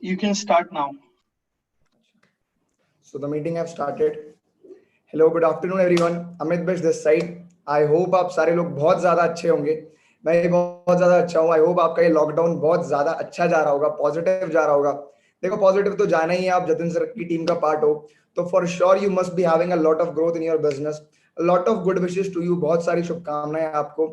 You can start now. So the meeting have started. Hello, good afternoon everyone. Amit Bish this side. I hope आप सारे लोग बहुत ज़्यादा अच्छे होंगे. मैं भी बहुत ज़्यादा अच्छा हूँ. I hope आपका ये लॉकडाउन बहुत ज़्यादा अच्छा जा रहा होगा, पॉजिटिव जा रहा होगा. देखो पॉजिटिव तो जाना ही है, आप जतिन सर की टीम का पार्ट हो तो for sure you must be having a lot of growth in your business. Lot of good wishes to you. बहुत सारी शुभकामनाएं आपको.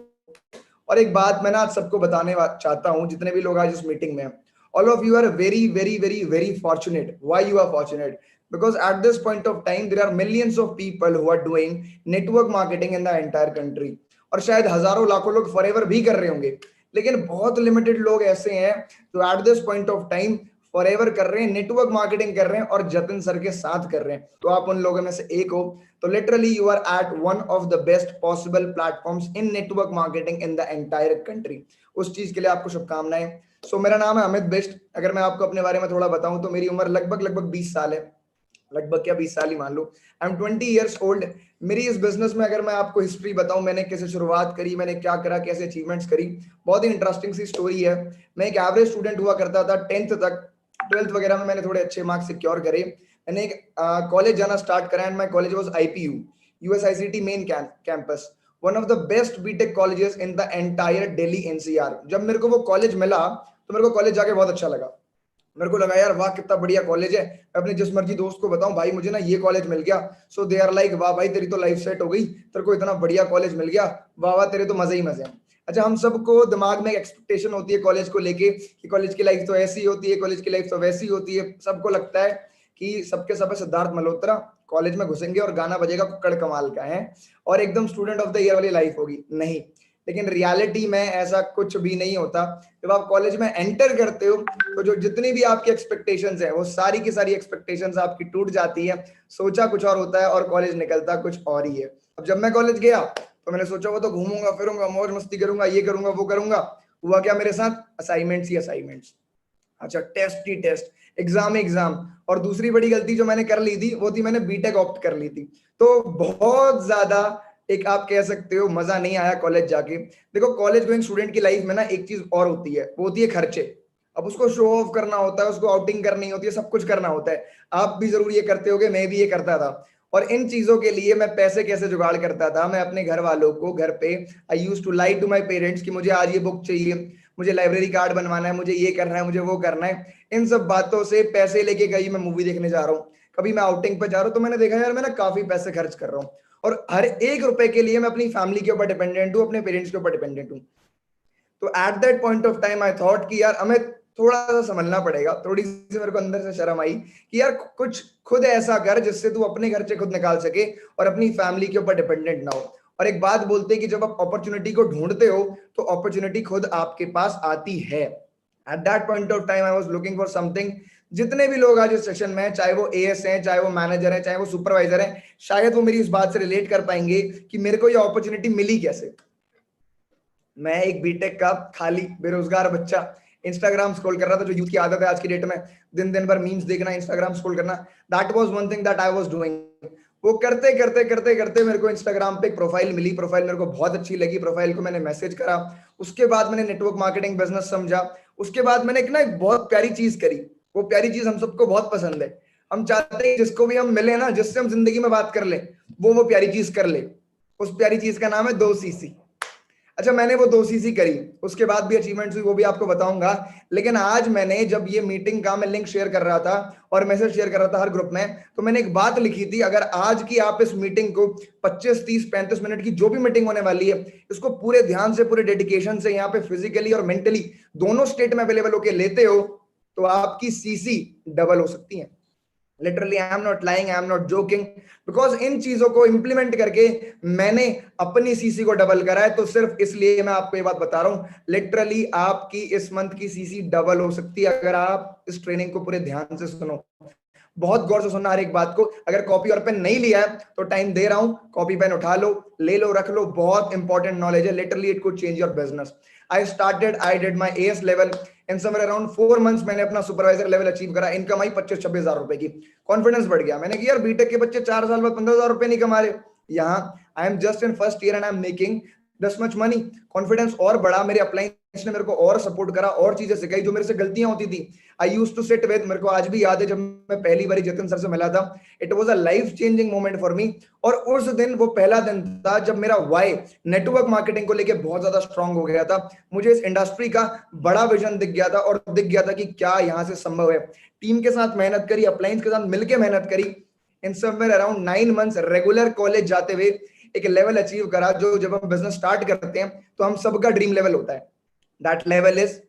और एक बात मैं ना आज सबको बताने चाहता हूँ, जितने भी लोग आज इस मीटिंग में हैं, all of you are very very very very fortunate. Why you are fortunate? Because at this point of time there are millions of people who are doing network marketing in the entire country. और शायद हजारों लाखों लोग forever भी कर रहे होंगे, लेकिन बहुत लिमिटेड लोग ऐसे हैं जो at this point of time forever कर रहे हैं, नेटवर्क मार्केटिंग कर रहे हैं और जतिन सर के साथ कर रहे हैं. तो आप उन लोगों में से एक हो. तो literally you are at one of the best possible platforms in network marketing in the entire country. उस चीज के लिए आपको शुभकामनाएं. सो मेरा नाम है अमित बिष्ट. अगर मैं आपको अपने बारे में थोड़ा बताऊं तो मेरी उम्र लगभग 20 साल है. लगभग क्या 20 साल ही मान लो. I am 20 years old. मेरी इस बिजनेस में अगर मैं आपको हिस्ट्री बताऊं, मैंने कैसे शुरुआत करी, मैंने क्या करा, कैसे अचीवमेंट्स करी, बहुत ही इंटरेस्टिंग सी स्टोरी है. मैं एक एवरेज स्टूडेंट हुआ करता था 10th तक. 12th वगैरह में मैंने थोड़े अच्छे मार्क्स सिक्योर करे. मैंने एक कॉलेज जाना स्टार्ट करा and my college was IPU, USICT main campus. One of the best BTech colleges in the entire Delhi NCR. जब मेरे को वो कॉलेज मिला तो मेरे को कॉलेज जाके बहुत अच्छा लगा. मेरे को लगा यार वाह कितना बढ़िया कॉलेज है. अपने जिस मर्जी दोस्त को बताऊं भाई मुझे ना ये कॉलेज मिल गया, सो दे आर लाइक वाह भाई तेरी तो लाइफ सेट हो गई, तेरे को इतना बढ़िया कॉलेज मिल गया, वाह वाह तेरे तो मजे ही मजे हैं. अच्छा, हम सबको दिमाग में एक एक्सपेक्टेशन होती है कॉलेज को लेके कि कॉलेज की लाइफ तो ऐसी होती है, कॉलेज की लाइफ तो वैसी होती है. सबको लगता है कि सबके सब सिद्धार्थ मल्होत्रा कॉलेज में घुसेंगे और गाना बजेगा कुक्कड़ कमाल का है और एकदम स्टूडेंट ऑफ द ईयर वाली लाइफ होगी. नहीं, लेकिन रियलिटी में ऐसा कुछ भी नहीं होता. जब आप कॉलेज में एंटर करते हो तो जो जितनी भी आपकी एक्सपेक्टेशंस है वो सारी की सारी एक्सपेक्टेशंस आपकी टूट जाती है. सोचा कुछ और होता है और कॉलेज निकलता कुछ और ही है. अब जब मैं कॉलेज गया तो मैंने सोचा वो तो घूमूंगा फिरूंगा मौज मस्ती करूंगा, ये करूंगा वो करूंगा. हुआ क्या मेरे साथ? असाइनमेंट्स ही असाइनमेंट्स. अच्छा, टेस्ट ही टेस्ट, एग्जाम ही एग्जाम. और दूसरी बड़ी गलती जो मैंने कर ली थी वो थी मैंने बीटेक ऑप्ट कर ली थी. तो बहुत ज्यादा एक आप कह सकते हो मजा नहीं आया कॉलेज जाके. देखो कॉलेज गोइंग स्टूडेंट की लाइफ में ना एक चीज और होती है, वो होती है खर्चे. अब उसको शो ऑफ करना होता है, उसको आउटिंग करनी होती है, सब कुछ करना होता है. आप भी जरूर ये करते होगे, मैं भी ये करता था. और इन चीजों के लिए मैं पैसे कैसे जुगाड़ करता था, मैं अपने घर वालों को घर पे I use to lie to my parents कि मुझे आज ये बुक चाहिए, मुझे लाइब्रेरी कार्ड बनवाना है, मुझे ये करना है, मुझे वो करना है. इन सब बातों से पैसे लेके कहीं मैं मूवी देखने जा रहा हूँ, कभी मैं आउटिंग पर जा रहा हूँ, तो मैंने देखा यार मैं ना काफी पैसे खर्च कर रहा हूँ. और हर एक रुपए के लिए मैं अपनी फैमिली के ऊपर डिपेंडेंट हूँ, अपने पेरेंट्स के ऊपर डिपेंडेंट हूँ. तो at that point of time I thought कि यार हमें थोड़ा सा समझना पड़ेगा. थोड़ी सी मेरे को अंदर से शर्म आई कि यार कुछ खुद ऐसा कर जिससे तू अपने खर्चे खुद निकाल सके और अपनी फैमिली के ऊपर डिपेंडेंट ना हो. और एक बात बोलते हैं कि जब आप अपॉर्चुनिटी को ढूंढते हो तो अपॉर्चुनिटी खुद आपके पास आती है. At that point of time I was looking for something. जितने भी लोग आज इस सेशन में हैं, चाहे वो AS हैं, चाहे वो मैनेजर हैं, चाहे वो सुपरवाइजर हैं, शायद वो मेरी इस बात से रिलेट कर पाएंगे कि मेरे को ये अपॉर्चुनिटी मिली कैसे. मैं एक बीटेक का खाली बेरोजगार बच्चा इंस्टाग्राम स्क्रॉल कर रहा था, जो यूथ की आदत है आज की डेट में, दिन दिन भर मीम्स देखना, इंस्टाग्राम स्क्रॉल करना. That was one thing that I was doing. वो करते करते करते करते मेरे को इंस्टाग्राम पे एक प्रोफाइल मिली. प्रोफाइल मेरे को बहुत अच्छी लगी. प्रोफाइल को मैंने मैसेज करा. उसके बाद मैंने नेटवर्क मार्केटिंग बिजनेस समझा. उसके बाद मैंने एक बहुत प्यारी चीज करी. वो प्यारी चीज हम सबको बहुत पसंद है. हम चाहते हैं जिसको भी हम मिले ना, जिससे हम जिंदगी में बात कर ले, वो प्यारी चीज कर ले. उस प्यारी चीज का नाम है 2CC. अच्छा, मैंने वो 2CC करी. उसके बाद भी अचीवमेंट्स हुई, वो भी आपको बताऊंगा. लेकिन आज मैंने जब ये मीटिंग का मैं लिंक शेयर कर रहा था और मैसेज शेयर कर रहा था हर ग्रुप में, तो मैंने एक बात लिखी थी, अगर आज की आप इस मीटिंग को 25 30 35 मिनट की जो भी मीटिंग होने वाली है, इसको पूरे ध्यान से, पूरे डेडिकेशन से, यहाँ पे फिजिकली और मेंटली दोनों स्टेट में अवेलेबल होके लेते हो तो आपकी CC डबल हो सकती है. Literally I am not lying, I am not joking. Because in चीजों को इंप्लीमेंट करके मैंने अपनी CC को डबल करा है. तो सिर्फ इसलिए मैं आपको ये बात बता रहा हूं, लिटरली आपकी इस मंथ की CC डबल हो सकती है अगर आप इस ट्रेनिंग को पूरे ध्यान से सुनो. बहुत गौर से सुनना हर एक बात को. अगर कॉपी और पेन नहीं लिया है तो टाइम दे रहा हूं, कॉपी पेन उठा लो, ले लो, रख लो. बहुत इंपॉर्टेंट नॉलेज है. Literally it could change your business. I did my AS level in somewhere around 4 months. मैंने अपना सुपरवाइजर लेवल अचीव करा. इनकम आई 25-26 हजार रुपए की. कॉन्फिडेंस बढ़ गया. मैंने कहा यार बीटेक के बच्चे 4 साल बाद 15,000 रुपए नहीं कमा रहे. यहाँ I am just in first year and I am making this much money. Confidence और बढ़ा. मेरे अपलाइन ने मेरे को और सपोर्ट करा, और चीजें सिखाई जो मेरे से गलतियां होती थी। आई यूज टू सिट विद, मेरे को आज भी याद है जब मैं पहली बार जतिन सर से मिला था, it was a life changing moment for me. और उस दिन वो पहला दिन था जब मेरा वाई नेटवर्क मार्केटिंग को लेके बहुत ज्यादा स्ट्रांग हो गया था। मुझे इस इंडस्ट्री का बड़ा विजन दिख गया था, और दिख गया था कि क्या यहाँ से संभव है। टीम के साथ मेहनत करी, अपलाइंस के साथ मिलकर मेहनत करी, in somewhere around 9 months regular college जाते हुए एक लेवल अचीव करा, जो जब हम बिजनेस स्टार्ट करते हैं तो हम सबका ड्रीम लेवल होता है। That level is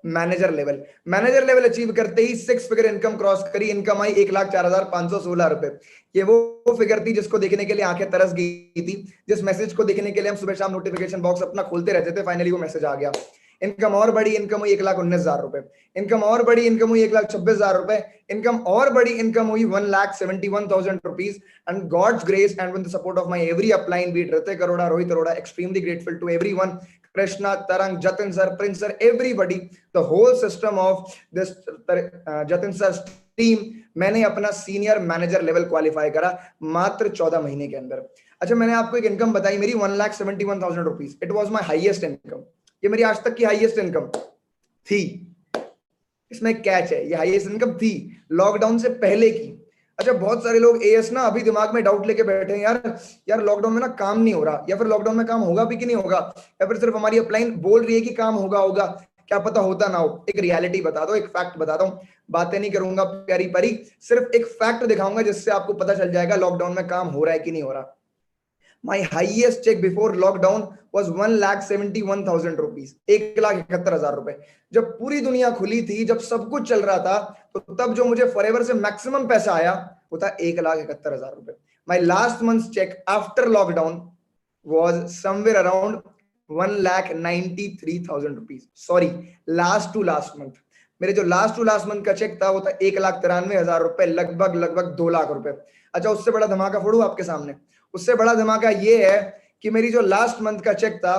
manager level. Manager level achieve करते ही 6 फिगर इनकम क्रॉस करी। इनकम आई 1,04,516 रुपए। ये वो फिगर थी जिसको देखने के लिए आंखें तरस गई थी, जिस मैसेज को देखने के लिए हम सुबह शाम नोटिफिकेशन बॉक्स अपना खोलते रहते थे। फाइनली वो मैसेज आ गया। इनकम और बड़ी, इनकम हुई 1,19,000 रुपए। इनकम और बड़ी, इनकम हुई 1,26,000 रुपए। इनकम और बड़ी, इनकम हुई 1,71,000 rupees. And God's grace and with the support of my every upline, be it Ritik Arora, Rohit Arora, extremely grateful to everyone. Krishna, Tarang, Jatin sir, Prince sir, everybody, the whole system of this Jatin sir's team, मैंने अपना senior manager level qualify करा मात्र 14 महीने के अंदर। अच्छा, मैंने आपको एक इनकम बताई मेरी 1,71,000 rupees. It was my highest income. ये मेरी आज तक की हाईएस्ट इनकम थी। इसमें कैच है, ये हाईएस्ट इनकम थी लॉकडाउन से पहले की। अच्छा, बहुत सारे लोग एएस ना अभी दिमाग में डाउट लेके बैठे हैं, यार लॉकडाउन में ना काम नहीं हो रहा, या फिर लॉकडाउन में काम होगा भी कि नहीं होगा, या फिर सिर्फ हमारी अपलाइन बोल रही है कि काम होगा होगा, क्या पता होता ना हो। एक रियलिटी बता दो, एक फैक्ट बताता हूँ, बातें नहीं करूंगा प्यारी परी, सिर्फ एक फैक्ट दिखाऊंगा जिससे आपको पता चल जाएगा लॉकडाउन में काम हो रहा है कि नहीं हो रहा। My highest check before lockdown was 1,71,000 rupees, 1,71,000 रुपए। जब पूरी दुनिया खुली थी, जब सब कुछ चल रहा था, तो तब जो मुझे फॉरएवर से मैक्सिमम पैसा आया वो था 1,71,000 रुपए। My last month's check after lockdown was somewhere around 1,93,000 rupees. Sorry, last to last month। मेरे जो लास्ट टू लास्ट मंथ का चेक था वो था 1,93,000 रुपए, लगभग 2 लाख रुपए। अच्छा, उससे बड़ा धमाका फोड़ू आपके सामने। उससे बड़ा धमाका ये है कि मेरी जो लास्ट मंथ का चेक था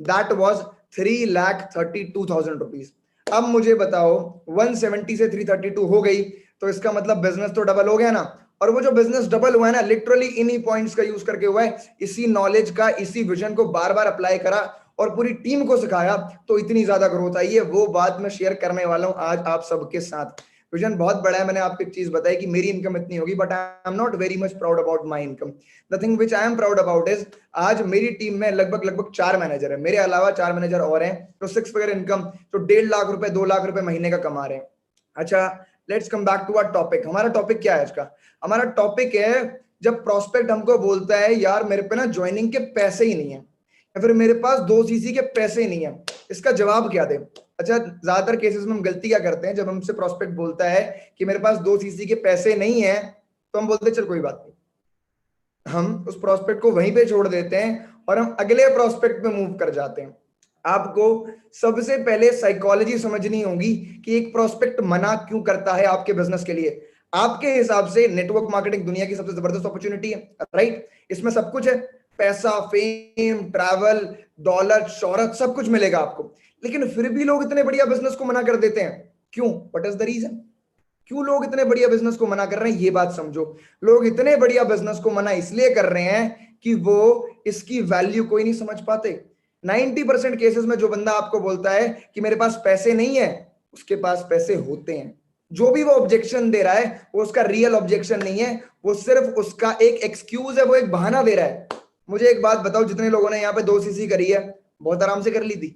दैट वाज 3,32,000 रुपीज। अब मुझे बताओ 170 से 332 हो गई, तो इसका मतलब बिजनेस तो डबल हो गया ना। और वो जो बिजनेस डबल हुआ है ना, लिटरली इन्हीं पॉइंट्स का यूज करके हुआ है, इसी नॉलेज का, इसी विजन को बार बार अप्लाई करा और पूरी टीम को सिखाया, तो इतनी ज्यादा ग्रोथ आई है। वो बात मैं शेयर करने वाला हूं आज आप सबके साथ। विजन बहुत बड़ा है। मैंने आपको एक चीज बताई कि मेरी इनकम इतनी होगी, but I am not very much proud about my income. The thing which I am proud about is आज मेरी टीम में लगभग 4 मैनेजर है, मेरे अलावा 4 मैनेजर और हैं, तो 6 फिगर इनकम, तो 1.5 लाख रुपए 2 लाख रुपए महीने का कमा रहे हैं। अच्छा, let's come back to our topic. हमारा टॉपिक क्या है आज का? हमारा टॉपिक है जब प्रोस्पेक्ट हमको बोलता है यार मेरे पे ना ज्वाइनिंग के पैसे ही नहीं है, या फिर मेरे पास 2 सीसी के पैसे ही नहीं है, इसका जवाब क्या दे। अच्छा, ज्यादातर केसेस में हम गलती क्या करते हैं, जब हमसे प्रोस्पेक्ट बोलता है कि मेरे पास 2 सीसी के पैसे नहीं है, तो हम बोलते हैं चल कोई बात नहीं, हम उस प्रोस्पेक्ट को वहीं पे छोड़ देते हैं और हम अगले प्रोस्पेक्ट पे मूव कर जाते हैं। आपको सबसे पहले साइकोलॉजी समझनी होगी कि एक प्रोस्पेक्ट मना क्यों करता है आपके बिजनेस के लिए। आपके हिसाब से नेटवर्क मार्केटिंग दुनिया की सबसे जबरदस्त अपॉर्चुनिटी है, राइट? इसमें सब कुछ है, पैसा, फेम, ट्रैवल, दौलत, शोहरत, सब कुछ मिलेगा आपको। लेकिन फिर भी लोग इतने बढ़िया बिजनेस को मना कर देते हैं, क्यों? What is the reason? क्यों लोग इतने बढ़िया बिजनेस को मना कर रहे हैं? ये बात समझो। लोग इतने बढ़िया बिजनेस को मना इसलिए कर रहे हैं कि वो इसकी वैल्यू कोई नहीं समझ पाते। 90% केसेस में जो बंदा आपको बोलता है कि मेरे पास पैसे नहीं है, उसके पास पैसे होते हैं। जो भी वो ऑब्जेक्शन दे रहा है वो उसका रियल ऑब्जेक्शन नहीं है, वो सिर्फ उसका एक एक्सक्यूज है, वो एक बहाना दे रहा है। मुझे एक बात बताओ, जितने लोगों ने यहाँ पे 2 सीसी करी है, बहुत आराम से कर ली थी,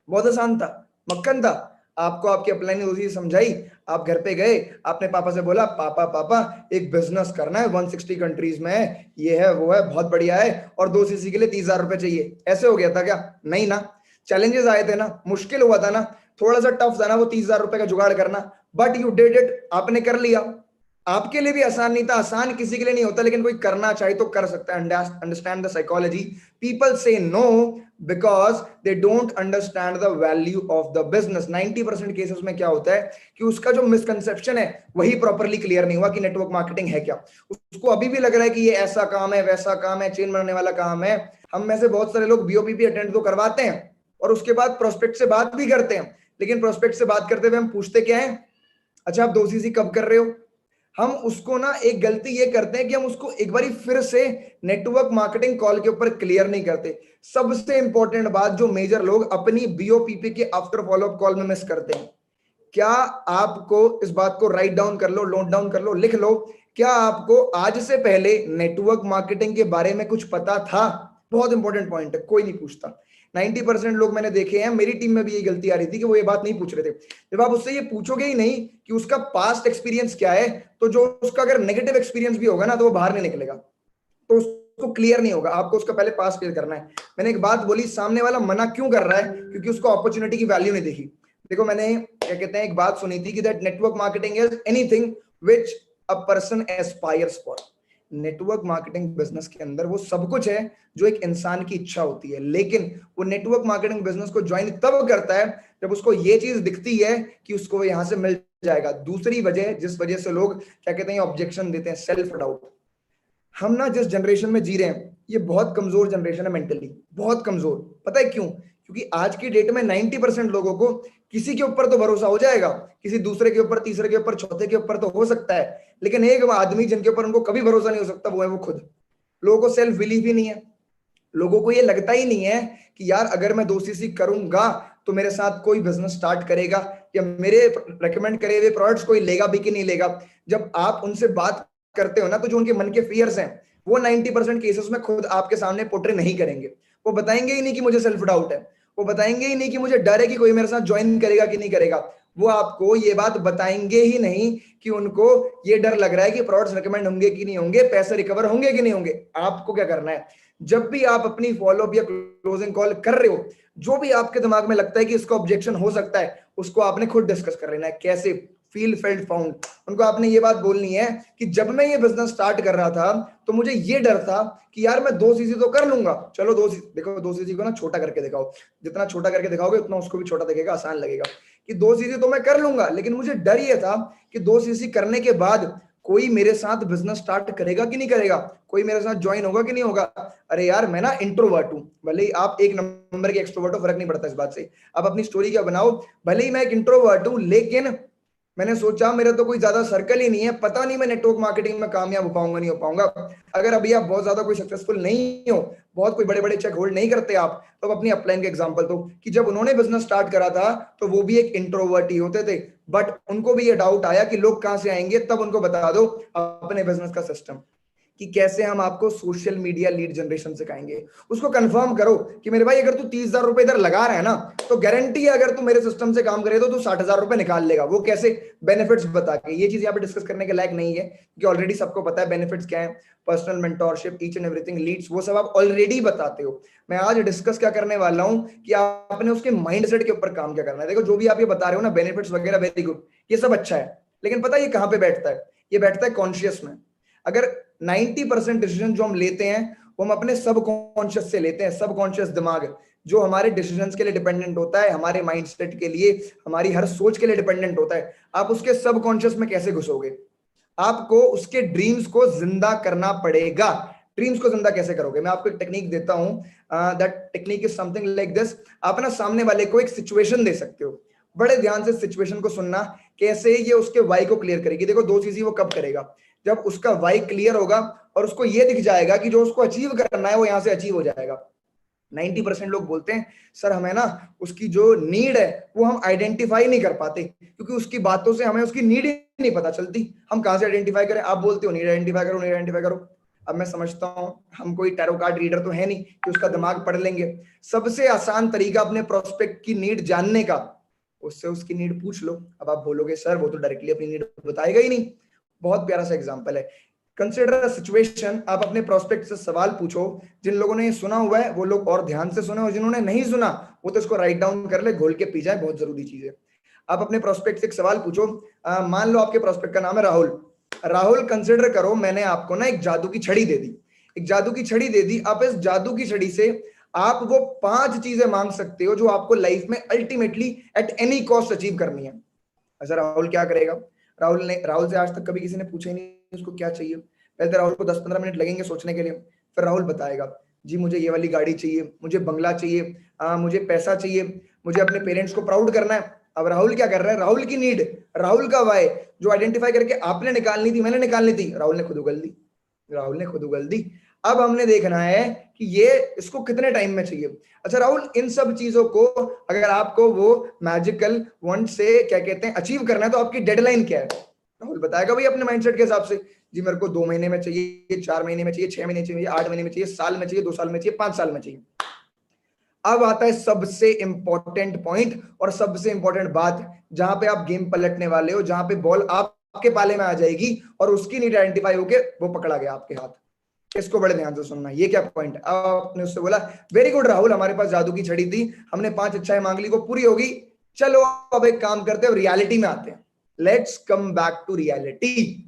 बहुत आसान था, मक्खन था। आपको आपकी अपलाइन ने 2 सीसी समझाई, आप घर पे गए, आपने पापा से बोला पापा पापा एक बिजनेस करना है, 160 कंट्रीज में है, ये है वो है, बहुत बढ़िया है, और 2 सीसी के लिए 30,000 रुपए चाहिए। ऐसे हो गया था क्या? नहीं ना, चैलेंजेस आए थे ना, मुश्किल हुआ था ना, थोड़ा सा टफ था ना वो 30,000 रुपए का जुगाड़ करना, बट यू डिड इट, आपने कर लिया। आपके लिए भी आसान नहीं था, आसान किसी के लिए नहीं होता, लेकिन कोई करना चाहे तो कर सकता है। Understand the psychology. People say no because they don't understand the value of the business. 90% cases में क्या होता है कि उसका जो मिसकंसेप्शन है वही प्रॉपरली क्लियर नहीं हुआ कि नेटवर्क मार्केटिंग है क्या। उसको अभी भी लग रहा है कि ये ऐसा काम है, वैसा काम है, चेन बनाने वाला काम है। हम में से बहुत सारे लोग बीओपीपी अटेंड तो करवाते हैं और उसके बाद प्रोस्पेक्ट से बात भी करते हैं, लेकिन प्रोस्पेक्ट से बात करते हुए हम पूछते क्या है, अच्छा आप 2 सीसी कब कर रहे हो? हम उसको ना एक गलती ये करते हैं कि हम उसको एक बारी फिर से नेटवर्क मार्केटिंग कॉल के ऊपर क्लियर नहीं करते। सबसे इंपॉर्टेंट बात जो मेजर लोग अपनी बीओपीपी के आफ्टर फॉलोअप कॉल में मिस करते हैं, क्या आपको इस बात को राइट डाउन कर लो, नोट डाउन कर लो, लिख लो, क्या आपको आज से पहले नेटवर्क मार्केटिंग के बारे में कुछ पता था? बहुत इंपॉर्टेंट पॉइंट है, कोई नहीं पूछता। 90% लोग मैंने देखे हैं, मेरी टीम में भी ये गलती आ रही थी कि वो ये बात नहीं पूछ रहे थे। जब आप उससे ये पूछोगे ही नहीं कि उसका पास्ट एक्सपीरियंस क्या है, तो जो उसका अगर नेगेटिव एक्सपीरियंस भी होगा ना, तो वो बाहर नहीं निकलेगा, तो उसको क्लियर नहीं होगा। आपको उसका पहले पास क्लियर करना है। मैंने एक बात बोली, सामने वाला मना क्यों कर रहा है? क्योंकि उसको अपॉर्चुनिटी की वैल्यू नहीं देखी। देखो, मैंने क्या कहते हैं, एक बात सुनी थी कि that network marketing is anything which a person aspires for. Network marketing business के अंदर वो सब कुछ है जो एक इंसान की इच्छा होती है, लेकिन वो नेटवर्क मार्केटिंग बिजनेस को ज्वाइन तब करता है जब उसको ये चीज दिखती है कि उसको यहां से मिल जाएगा। दूसरी वजह जिस वजह से लोग क्या कहते हैं ऑब्जेक्शन देते हैं, सेल्फ डाउट। हम ना जिस जनरेशन में जी रहे हैं, ये बहुत कमजोर जनरेशन है, मेंटली बहुत कमजोर। पता है क्यों? क्योंकि आज की डेट में 90% लोगों को किसी के ऊपर तो भरोसा हो जाएगा, किसी दूसरे के ऊपर, तीसरे के ऊपर, चौथे के ऊपर तो हो सकता है, लेकिन एक आदमी जिनके ऊपर उनको कभी भरोसा नहीं हो सकता, वो है वो खुद। लोगों को सेल्फ बिलीव ही नहीं है। लोगों को ये लगता ही नहीं है कि यार अगर मैं 2cc करूंगा तो मेरे साथ कोई बिजनेस स्टार्ट करेगा या मेरे रेकमेंड करे हुए प्रोडक्ट्स कोई लेगा भी कि नहीं लेगा। जब आप उनसे बात करते हो ना, तो जो उनके मन के फियर्स हैं वो 90% केसेस में खुद आपके सामने पोर्ट्रे नहीं करेंगे। वो बताएंगे ही नहीं कि मुझे सेल्फ डाउट है, वो बताएंगे ही नहीं कि मुझे डर है कि कोई मेरे साथ ज्वाइन करेगा कि नहीं करेगा। वो आपको ये बात बताएंगे ही नहीं कि उनको ये डर लग रहा है कि प्रोडक्ट्स रिकमेंड होंगे कि नहीं होंगे, पैसे रिकवर होंगे कि नहीं होंगे। आपको क्या करना है, जब भी आप अपनी फॉलोअप या क्लोजिंग कॉल कर रहे हो, जो भी आपके दिमाग में लगता है कि इसका ऑब्जेक्शन हो सकता है, उसको आपने खुद डिस्कस कर लेना है। कैसे? Feel felt found. उनको आपने ये बात बोलनी है कि जब मैं ये बिजनेस स्टार्ट कर रहा था तो मुझे ये डर था कि यार मैं 2cc तो कर लूंगा। चलो देखो 2cc को ना छोटा करके दिखाओ, जितना छोटा करके दिखाओगे उतना उसको भी छोटा दिखेगा, आसान लगेगा कि 2cc तो मैं कर लूंगा, लेकिन मुझे डर ये था कि 2cc करने के बाद कोई मेरे साथ बिजनेस स्टार्ट करेगा कि नहीं करेगा, कोई मेरे साथ ज्वाइन होगा कि नहीं होगा। अरे यार मैं ना इंट्रोवर्ट हूं, भले ही आप एक नंबर के एक्सट्रोवर्ट हो, फर्क नहीं पड़ता इस बात से। आप अपनी स्टोरी क्या बनाओ, भले ही मैं एक इंट्रोवर्ट हूं, लेकिन मैंने सोचा मेरा तो कोई ज्यादा सर्कल ही नहीं है, पता नहीं मैं नेटवर्क मार्केटिंग में कामयाब हो पाऊंगा नहीं हो पाऊंगा। अगर अभी आप बहुत ज्यादा कोई सक्सेसफुल नहीं हो, बहुत कोई बड़े बड़े चेक होल्ड नहीं करते आप, तो अपनी अपलाइन का एग्जांपल दो कि जब उन्होंने बिजनेस स्टार्ट करा था तो वो भी एक इंट्रोवर्ट ही होते थे, बट उनको भी ये डाउट आया कि लोग कहां से आएंगे। तब उनको बता दो अपने बिजनेस का सिस्टम कि कैसे हम आपको सोशल मीडिया लीड जनरेशन सिखाएंगे। उसको कंफर्म करो कि मेरे भाई अगर तू 30,000 रुपए इधर लगा रहा है ना, तो गारंटी है अगर तू मेरे सिस्टम से काम करे तो तू 60,000 रुपए निकाल लेगा। वो कैसे? बेनिफिट्स बता के। ये चीज यहाँ पे डिस्कस करने के लायक नहीं है क्योंकि ऑलरेडी सबको पता है बेनिफिट्स क्या है, personal mentorship, each and everything, leads, वो सब आप ऑलरेडी बताते हो। मैं आज डिस्कस क्या करने वाला हूँ कि आपने उसके माइंडसेट के ऊपर काम क्या करना है। देखो जो भी आप ये बता रहे हो ना, बेनिफिट्स वगैरह, वेरी गुड, ये सब अच्छा है, लेकिन पता है ये कहाँ पे बैठता है? ये बैठता है कॉन्शियस में। अगर 90% डिसीजन जो हम लेते हैं वो हम अपने सब कॉन्शियस से लेते हैं। सब कॉन्शियस दिमाग जो हमारे डिसीजंस के लिए डिपेंडेंट होता है, हमारे माइंडसेट के लिए, हमारी हर सोच के लिए डिपेंडेंट होता है। आप उसके सब कॉन्शियस में कैसे घुसोगे? आपको उसके ड्रीम्स को जिंदा करना पड़ेगा। ड्रीम्स को जिंदा कैसे करोगे? मैं आपको एक टेक्निक देता हूं। That technique is something like this. आप ना सामने वाले को एक सिचुएशन दे सकते हो, बड़े ध्यान से सिचुएशन को सुनना, कैसे ये उसके वाई को क्लियर करेगी। देखो दो चीजें वो कब करेगा, जब उसका वाई क्लियर होगा और उसको ये दिख जाएगा कि जो उसको अचीव करना है वो यहां से अचीव हो जाएगा। 90% लोग बोलते हैं सर हमें ना उसकी जो नीड है वो हम आइडेंटिफाई नहीं कर पाते, क्योंकि उसकी बातों से हमें उसकी नीड ही नहीं पता चलती। हम कहां से आइडेंटिफाई करें? आप बोलते हो नीड आइडेंटिफाई करो, नीड आइडेंटिफाई करो। अब मैं समझता हूं हम कोई टैरो कार्ड रीडर तो है नहीं कि उसका दिमाग पढ़ लेंगे। सबसे आसान तरीका अपने प्रोस्पेक्ट की नीड जानने का, उससे उसकी नीड पूछ लो। अब आप बोलोगे सर वो तो डायरेक्टली अपनी नीड बताएगा ही नहीं। बहुत प्यारा सा एग्जांपल है। कंसिडर अ सिचुएशन, आप अपने प्रोस्पेक्ट से सवाल पूछो। जिन लोगों ने ये सुना हुआ है वो लोग और ध्यान से सुने, और जिन्होंने नहीं सुना वो तो इसको राइट डाउन कर ले, घोल के पी जाए, बहुत जरूरी चीज है। आप अपने प्रोस्पेक्ट से एक सवाल पूछो। मान लो आपके प्रोस्पेक्ट का नाम है राहुल। राहुल, कंसिडर करो मैंने आपको ना एक जादू की छड़ी दे दी, एक जादू की छड़ी दे दी। आप इस जादू की छड़ी से आप वो 5 चीजें मांग सकते हो जो आपको लाइफ में ultimately at any cost achieve करनी है। अच्छा राहुल क्या करेगा? राहुल से आज तक कभी किसी ने पूछा ही नहीं उसको क्या चाहिए। पहले तो राहुल को 10-15 मिनट लगेंगे सोचने के लिए, फिर राहुल बताएगा जी मुझे ये वाली गाड़ी चाहिए, मुझे बंगला चाहिए, मुझे पैसा चाहिए, मुझे अपने पेरेंट्स को प्राउड करना है। अब राहुल क्या कर रहा है? राहुल की नीड राहुल का वाई जो आइडेंटिफाई करके आपने निकालनी थी, मैंने निकालनी थी, राहुल ने खुद उगल दी, राहुल ने खुद उगल दी। अब हमने देखना है कि ये इसको कितने टाइम में चाहिए। अच्छा राहुल, इन सब चीजों को अगर आपको वो मैजिकल वन से क्या कहते हैं अचीव करना है, तो आपकी डेडलाइन क्या है? राहुल बताएगा भाई अपने माइंडसेट के हिसाब से, जी मेरे को 2 महीने में चाहिए, 4 महीने में चाहिए, 6 महीने चाहिए, 8 महीने में चाहिए, साल में चाहिए, 2 साल में चाहिए, 5 साल में चाहिए। अब आता है सबसे इंपॉर्टेंट पॉइंट और सबसे इंपॉर्टेंट बात, जहां पे आप गेम पलटने वाले हो, जहां पे बॉल आपके पाले में आ जाएगी और उसकी नीड आइडेंटिफाई होके वो पकड़ा गया आपके हाथ। इसको बड़े ध्यान से सुनना, ये क्या पॉइंट है। आपने उससे बोला वेरी गुड राहुल, हमारे पास जादू की छड़ी थी, हमने 5 इच्छाएं मांग ली, वो पूरी होगी, चलो अब एक काम करते हैं, रियलिटी में आते हैं, let's come back to reality.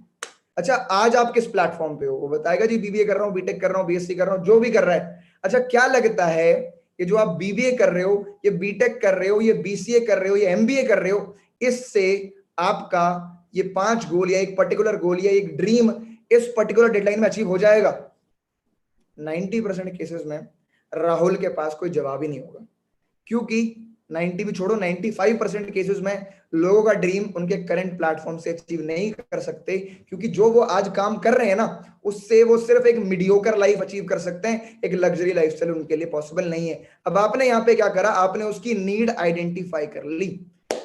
अच्छा आज आप किस प्लेटफॉर्म पे हो? वो बताएगा जी बीबीए कर रहा हूँ, बीटेक कर रहा हूँ, बीएससी कर रहा हूँ, जो भी कर रहा है। अच्छा क्या लगता है ये जो आप बीबीए कर रहे हो, ये बीटेक कर रहे हो, ये बीसीए कर रहे हो, ये एमबीए कर रहे हो, इससे आपका ये 5 गोल या एक पर्टिकुलर गोल या एक ड्रीम इस पर्टिकुलर डेडलाइन में अचीव हो जाएगा? 90% केसेस में राहुल के पास कोई जवाब ही नहीं होगा, क्योंकि 90 भी छोड़ो, 95% केसेस में लोगों का ड्रीम उनके करंट प्लेटफॉर्म से अचीव नहीं कर सकते, क्योंकि जो वो आज काम कर रहे हैं ना, उससे वो सिर्फ एक मीडियोकर लाइफ अचीव कर सकते हैं, एक लग्जरी लाइफस्टाइल उनके लिए पॉसिबल नहीं है। अब आपने यहाँ पे क्या करा, आपने उसकी नीड आइडेंटिफाई कर ली,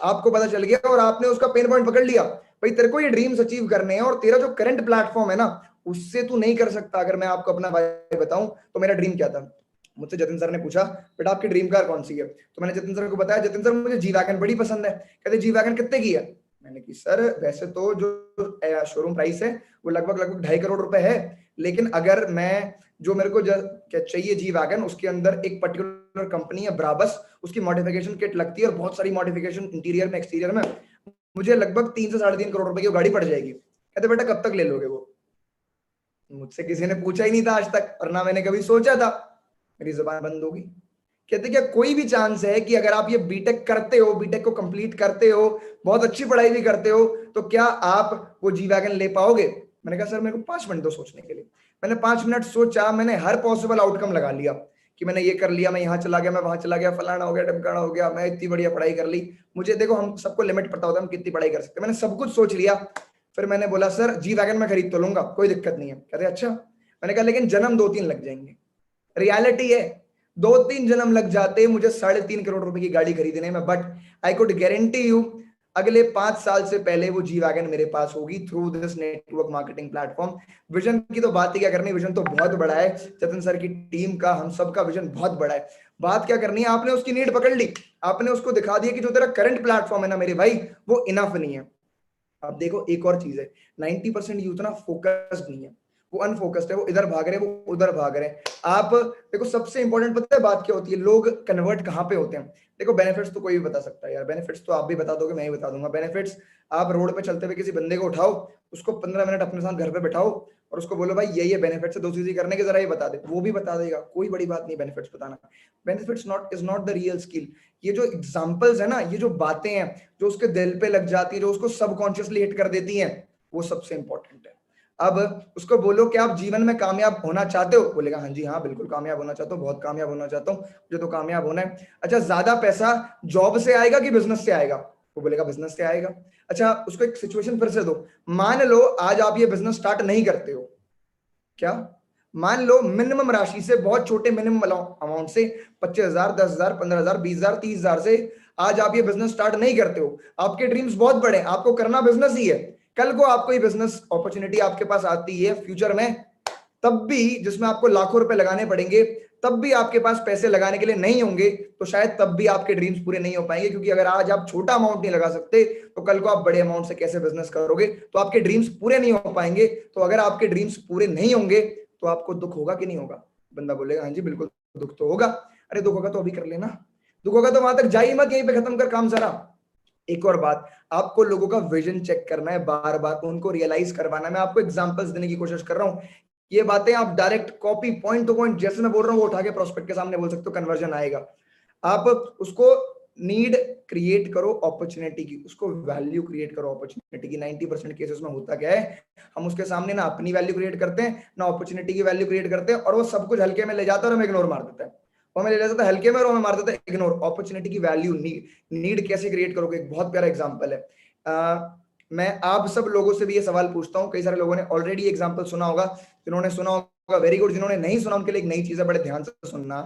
आपको पता चल गया और आपने उसका पेन पॉइंट पकड़ लिया, भाई तेरे को ये ड्रीम्स अचीव करने हैं और तेरा जो करंट प्लेटफॉर्म है ना, उससे तू नहीं कर सकता। अगर मैं आपको अपना बताऊं तो मेरा ड्रीम क्या था, मुझसे जतिन सर ने पूछा बेटा आपकी ड्रीम कार कौन सी है, तो मैंने जतिन सर को बताया, जतिन सर मुझे जी वैगन बड़ी पसंद है। कहते जी वैगन कितने की है? मैंने की सर वैसे तो जो शोरूम प्राइस है वो लगभग 2.5 करोड़ रुपए है, लेकिन अगर मैं जो मेरे को क्या चाहिए जी वैगन, उसके अंदर एक पर्टिकुलर कंपनी है ब्राबस, उसकी मॉडिफिकेशन किट लगती है और बहुत सारी मॉडिफिकेशन इंटीरियर में एक्सटीरियर में, मुझे लगभग 3 से 3.5 करोड़ रुपए की गाड़ी पड़ जाएगी। कहते बेटा कब तक ले लोगे वो? मुझसे किसी ने पूछा ही नहीं था आज तक और ना मैंने कभी सोचा था, मेरी जुबान बंद होगी। कहते क्या कोई भी चांस है कि अगर आप ये बीटेक करते हो, बीटेक को कंप्लीट करते हो, बहुत अच्छी पढ़ाई भी करते हो, तो क्या आप वो जी वैगन ले पाओगे? मैंने कहा सर मेरे को 5 मिनट दो सोचने के लिए। मैंने 5 मिनट सोचा, मैंने हर पॉसिबल आउटकम लगा लिया कि मैंने ये कर लिया, मैं यहाँ चला गया, मैं वहां चला गया, फलाना हो गया, ढमकाना हो गया, मैं इतनी बढ़िया पढ़ाई कर ली। मुझे देखो हम सबको लिमिट पता होता है हम कितनी पढ़ाई कर सकते हैं, मैंने सब कुछ सोच लिया। फिर मैंने बोला सर जी वैगन मैं खरीद तो लूंगा, कोई दिक्कत नहीं है। कहते अच्छा। मैंने कहा लेकिन जन्म 2-3 लग जाएंगे। रियलिटी है 2-3 जन्म लग जाते मुझे 3.5 करोड़ रुपए की गाड़ी खरीदने में, but I could guarantee you अगले 5 साल से पहले वो जी वैगन मेरे पास होगी through this network marketing platform. Vision की तो बात ही क्या करनी, विजन तो बहुत बड़ा है, जतिन सर की टीम का, हम सब का विजन बहुत बड़ा है। बात क्या करनी है, आपने उसकी नीड पकड़ ली, आपने उसको दिखा दिया कि जो तेरा करंट प्लेटफॉर्म है ना मेरे भाई, वो इनफ नहीं है। अब देखो एक और चीज है, 90% यूथ ना फोकस्ड नहीं है, वो अनफोकस्ड है, वो इधर भाग रहे हैं, वो उधर भाग रहे हैं। आप देखो सबसे इंपॉर्टेंट पता है बात क्या होती है, लोग कन्वर्ट कहाँ पे होते हैं। देखो बेनिफिट्स तो कोई भी बता सकता है यार, बेनिफिट्स तो आप भी बता दोगे, मैं ही बता दूंगा। बेनिफिट्स, आप रोड पे चलते हुए किसी बंदे को उठाओ, उसको 15 मिनट अपने साथ घर पे बैठाओ और उसको बोलो भाई ये बेनिफिट्स है 2 चीजें करने के, जरा ये बता दे, वो भी बता देगा, कोई बड़ी बात नहीं बेनिफिट्स बताना। Benefits not is not the real skill. ये जो एग्जाम्पल्स है ना, ये जो बातें हैं जो उसके दिल पे लग जाती है, जो उसको सबकॉन्शियसली हिट कर देती हैं, वो सबसे इंपॉर्टेंट है। अब उसको बोलो कि आप जीवन में कामयाब होना चाहते हो, बोलेगा हाँ जी हाँ बिल्कुल कामयाब होना चाहता हूँ, बहुत कामयाब होना चाहता हूँ, मुझे तो कामयाब होना है। अच्छा ज्यादा पैसा जॉब से आएगा कि बिजनेस से आएगा? वो बोलेगा बिजनेस से आएगा। अच्छा उसको एक सिचुएशन फिर से दो, मान लो आज आप ये बिजनेस स्टार्ट नहीं करते हो, क्या मान लो मिनिमम राशि से, बहुत छोटे मिनिमम अमाउंट से, 25,000, 10,000, 15,000, 20,000, 30,000 से आज आप ये बिजनेस स्टार्ट नहीं करते हो, आपके ड्रीम्स बहुत बड़े, आपको करना बिजनेस ही है, कल को आपको ये बिजनेस अपॉर्चुनिटी आपके पास आती है फ्यूचर में, तब भी जिसमें आपको लाखों रुपए लगाने पड़ेंगे, तब भी आपके पास पैसे लगाने के लिए नहीं होंगे, तो शायद तब भी आपके ड्रीम्स पूरे नहीं हो पाएंगे, क्योंकि अगर आज आप छोटा अमाउंट नहीं लगा सकते तो कल को आप बड़े अमाउंट से कैसे बिजनेस करोगे, तो आपके ड्रीम्स पूरे नहीं हो पाएंगे। तो अगर आपके ड्रीम्स पूरे नहीं होंगे तो आपको दुख होगा कि नहीं होगा? बंदा बोलेगा हाँ जी बिल्कुल दुख तो होगा। अरे दुख होगा तो अभी कर लेना, दुख होगा तो वहां तक जा ही मत, यहीं पे खत्म कर काम सारा। एक और बात, आपको लोगों का विजन चेक करना है, बार बार उनको रियलाइज करवाना है। मैं आपको एग्जांपल्स देने की कोशिश कर रहा हूं, ये बातें आप direct copy point two point जैसे मैं बोल रहा हूँ वो उठा के प्रोस्पेक्ट के सामने बोल सकते हो, कन्वर्जन आएगा। आप उसको नीड क्रिएट करो अपॉर्चुनिटी की, उसको वैल्यू क्रिएट करो अपॉर्चुनिटी की। 90% केसेस में होता क्या है, हम उसके सामने ना अपनी वैल्यू क्रिएट करते हैं ना अपॉर्चुनिटी की वैल्यू क्रिएट करते हैं, और वो सब कुछ हल्के में ले जाता है और हमें इग्नोर मार देता है। वो हमें ले जाता है हल्के में और हमें मार देता है इग्नोर। अपॉर्चुनिटी की वैल्यू नीड कैसे क्रिएट करोगे, एक बहुत प्यारा एग्जांपल है। मैं आप सब लोगों से भी ये सवाल पूछता हूँ, कई सारे लोगों ने ऑलरेडी एग्जांपल सुना होगा, जिन्होंने सुना होगा वेरी गुड, जिन्होंने नहीं सुना उनके लिए एक नई चीज है, बड़े ध्यान से सुनना।